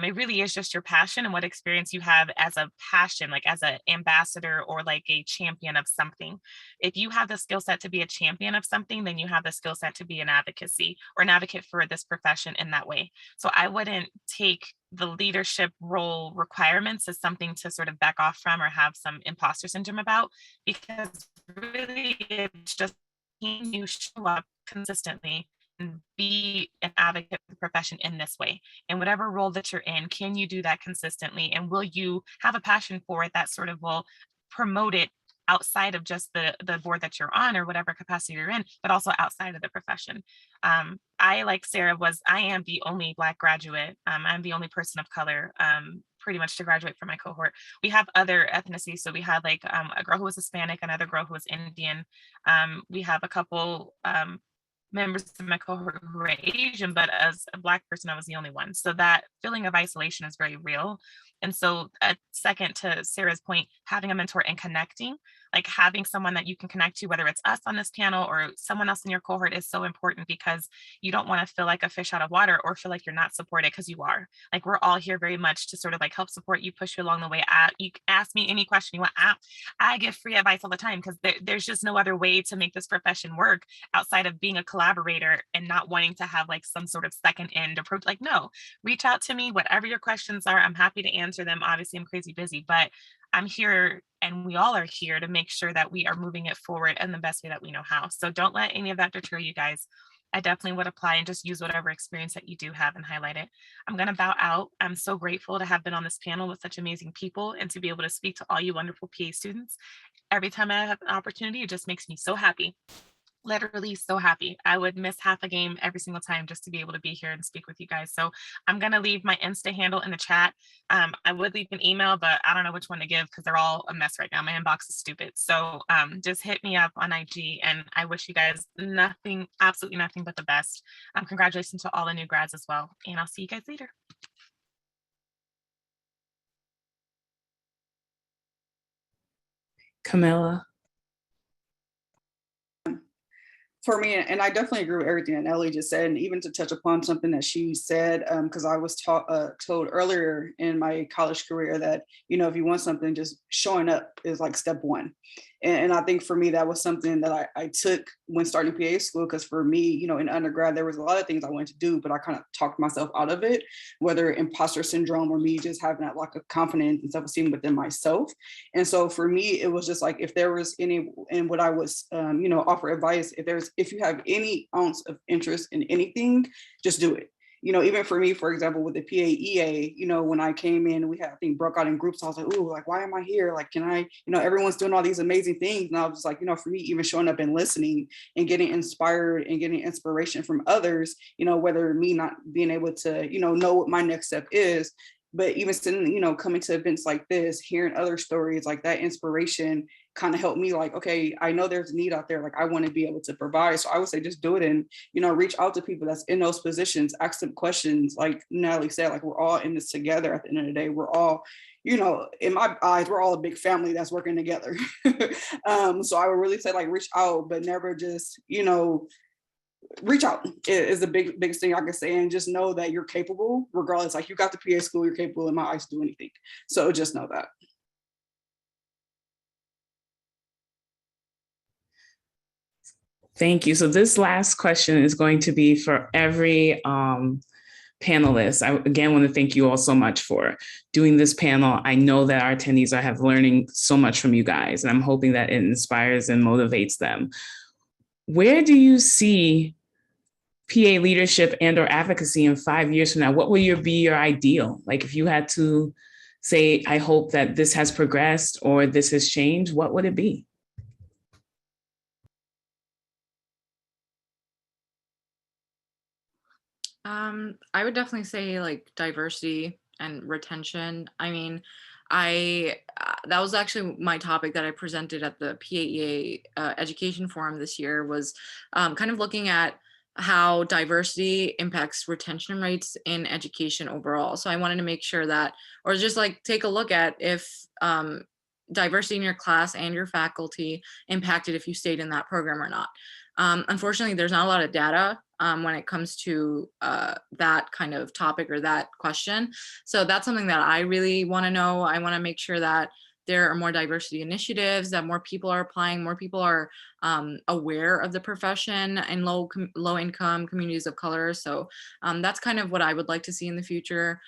[SPEAKER 6] it really is just your passion and what experience you have as a passion, like as an ambassador or like a champion of something. If you have the skill set to be a champion of something, then you have the skill set to be an advocacy or an advocate for this profession in that way. So I wouldn't take the leadership role requirements as something to sort of back off from or have some imposter syndrome about, because really it's just, can you show up consistently and be an advocate for the profession in this way? And whatever role that you're in, can you do that consistently? And will you have a passion for it that sort of will promote it outside of just the board that you're on or whatever capacity you're in, but also outside of the profession? I, like Sarah, I am the only Black graduate. I'm the only person of color pretty much to graduate from my cohort. We have other ethnicities. So we had like a girl who was Hispanic, another girl who was Indian. We have a couple members of my cohort who were Asian, but as a Black person, I was the only one. So that feeling of isolation is very real. And so, second to Sarah's point, having a mentor and connecting, like having someone that you can connect to, whether it's us on this panel or someone else in your cohort, is so important, because you don't want to feel like a fish out of water or feel like you're not supported, because you are. Like, we're all here very much to sort of like help support you, push you along the way. You ask me any question you want. I give free advice all the time, because there's just no other way to make this profession work outside of being a collaborator and not wanting to have like some sort of second end approach. Like, no, reach out to me, whatever your questions are, I'm happy to answer them. Obviously, I'm crazy busy, but I'm here, and we all are here to make sure that we are moving it forward in the best way that we know how. So don't let any of that deter you guys. I definitely would apply and just use whatever experience that you do have and highlight it. I'm going to bow out. I'm so grateful to have been on this panel with such amazing people and to be able to speak to all you wonderful PA students. Every time I have an opportunity, it just makes me so happy. Literally so happy. I would miss half a game every single time just to be able to be here and speak with you guys. So I'm going to leave my Insta handle in the chat. I would leave an email, but I don't know which one to give because they're all a mess right now. My inbox is stupid. So just hit me up on IG, and I wish you guys nothing, absolutely nothing but the best. Congratulations to all the new grads as well. And I'll see you guys later.
[SPEAKER 11] Camilla.
[SPEAKER 5] For me, and I definitely agree with everything that Ellie just said, and even to touch upon something that she said, because I was told earlier in my college career that, if you want something, just showing up is like step one. And I think for me, that was something that I took when starting PA school, because for me, in undergrad, there was a lot of things I wanted to do, but I kind of talked myself out of it, whether imposter syndrome or me just having that lack of confidence and self-esteem within myself. And so for me, it was just like, if there was any, and what I was, offer advice, if you have any ounce of interest in anything, just do it. Even for me, for example, with the PAEA, when I came in, we had, I think, broke out in groups. I was like, ooh, like, why am I here? Like, can I, everyone's doing all these amazing things. And I was like, for me, even showing up and listening and getting inspired and getting inspiration from others, whether me not being able to, know what my next step is, But even sitting, coming to events like this, hearing other stories, like that inspiration kind of helped me, like, okay, I know there's a need out there. Like, I want to be able to provide. So I would say just do it, and, reach out to people that's in those positions, ask them questions. Like Natalie said, like, we're all in this together at the end of the day. We're all, in my eyes, we're all a big family that's working together. So I would really say, like, reach out, but never just, reach out is the biggest thing I can say, and just know that you're capable regardless. Like, you got the PA school, you're capable in my eyes to do anything. So just know that.
[SPEAKER 11] Thank you. So this last question is going to be for every panelist. I again want to thank you all so much for doing this panel. I know that our attendees have learning so much from you guys, and I'm hoping that it inspires and motivates them. Where do you see PA leadership and or advocacy in 5 years from now? What will be your ideal? Like, if you had to say, I hope that this has progressed or this has changed, what would it be?
[SPEAKER 10] I would definitely say like diversity and retention. I mean, that was actually my topic that I presented at the PAEA Education Forum this year, was kind of looking at how diversity impacts retention rates in education overall. So I wanted to make sure that, or just like take a look at if diversity in your class and your faculty impacted if you stayed in that program or not. Unfortunately, there's not a lot of data when it comes to that kind of topic or that question. So that's something that I really want to know. I want to make sure that there are more diversity initiatives, that more people are applying, more people are aware of the profession in low income communities of color. So that's kind of what I would like to see in the future.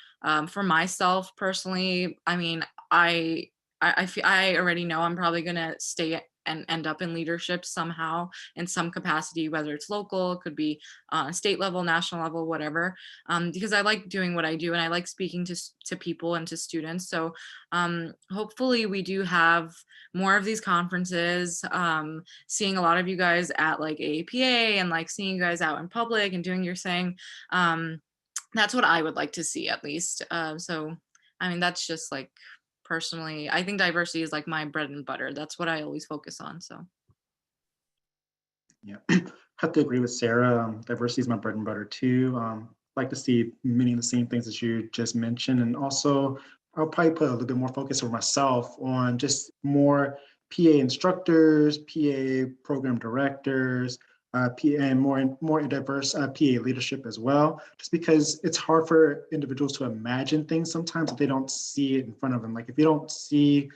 [SPEAKER 10] For myself personally, I mean, I already know I'm probably going to stay and end up in leadership somehow in some capacity, whether it's local, it could be state level, national level, whatever, because I like doing what I do and I like speaking to people and to students. So hopefully we do have more of these conferences, seeing a lot of you guys at like AAPA and like seeing you guys out in public and doing your thing. That's what I would like to see, at least. So, I mean, that's just like, personally, I think diversity is like my bread and butter. That's what I always focus on. So
[SPEAKER 7] yeah, I have to agree with Sarah. Diversity is my bread and butter too. Like to see many of the same things that you just mentioned, and also I'll probably put a little bit more focus for myself on just more PA instructors, PA program directors, PA, and more diverse PA leadership as well, just because it's hard for individuals to imagine things sometimes if they don't see it in front of them. Like if you don't see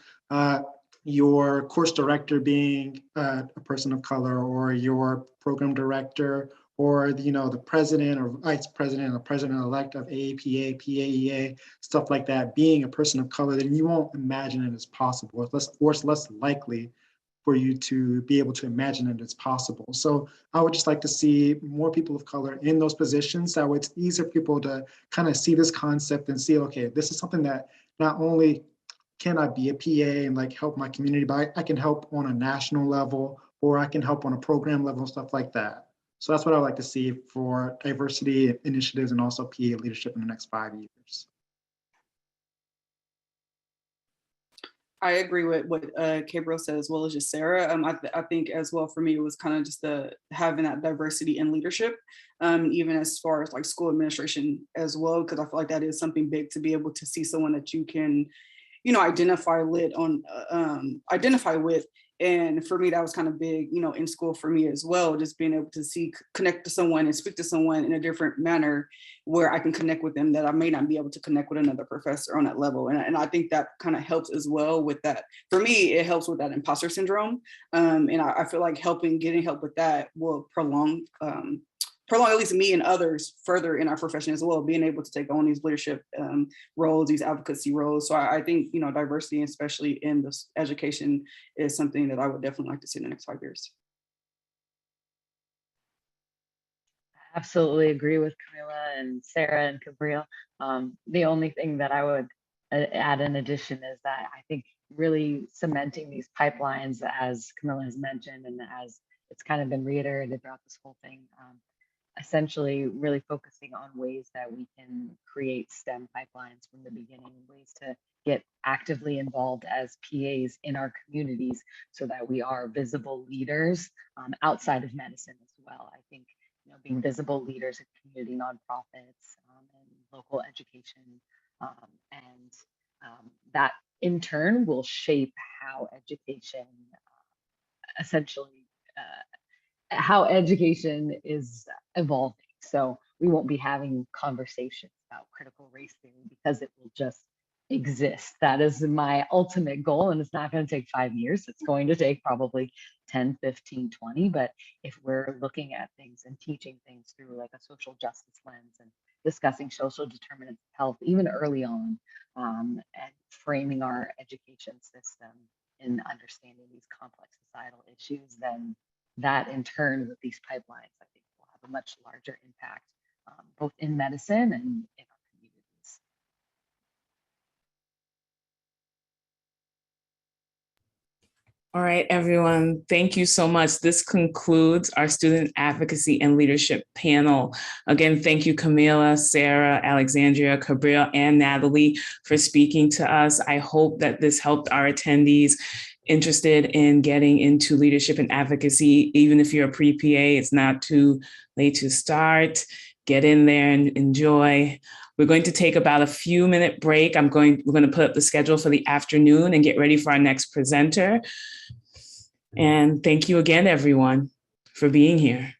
[SPEAKER 7] your course director being a person of color, or your program director, or the president or vice president or president-elect of AAPA, PAEA, stuff like that, being a person of color, then you won't imagine it as possible, or it's less likely for you to be able to imagine it as possible. So I would just like to see more people of color in those positions. That way it's easier for people to kind of see this concept and see, okay, this is something that not only can I be a PA and like help my community, but I can help on a national level, or I can help on a program level and stuff like that. So that's what I like to see for diversity initiatives and also PA leadership in the next 5 years.
[SPEAKER 5] I agree with what Gabriel said, as well as just Sarah. I think as well for me, it was kind of just having that diversity in leadership, even as far as like school administration as well, because I feel like that is something big to be able to see someone that you can, identify with. And for me, that was kind of big, in school for me as well, just being able to connect to someone and speak to someone in a different manner where I can connect with them that I may not be able to connect with another professor on that level. And I think that kind of helps as well with that. For me, it helps with that imposter syndrome. And I feel like getting help with that will prolong at least me and others further in our profession as well, being able to take on these leadership roles, these advocacy roles. So I think, diversity, especially in this education, is something that I would definitely like to see in the next 5 years.
[SPEAKER 8] Absolutely agree with Camilla and Sarah and Gabriel. The only thing that I would add in addition is that I think really cementing these pipelines, as Camilla has mentioned, and as it's kind of been reiterated throughout this whole thing, essentially really focusing on ways that we can create STEM pipelines from the beginning, ways to get actively involved as PAs in our communities so that we are visible leaders outside of medicine as well. I think being visible leaders in community nonprofits and local education, that in turn will shape how education essentially how education is evolving. So we won't be having conversations about critical race theory because it will just exist. That is my ultimate goal. And it's not going to take 5 years. It's going to take probably 10, 15, 20. But if we're looking at things and teaching things through like a social justice lens and discussing social determinants of health, even early on, and framing our education system in understanding these complex societal issues, then that in turn with these pipelines, I think will have a much larger impact, both in medicine and in our communities.
[SPEAKER 11] All right, everyone, thank you so much. This concludes our student advocacy and leadership panel. Again, thank you, Camila, Sarah, Alexandria, Cabrillo, and Natalie for speaking to us. I hope that this helped our attendees interested in getting into leadership and advocacy. Even if you're a pre-PA, it's not too late to start. Get in there and enjoy. We're going to take about a few minute break. We're going to put up the schedule for the afternoon and get ready for our next presenter. And thank you again, everyone, for being here.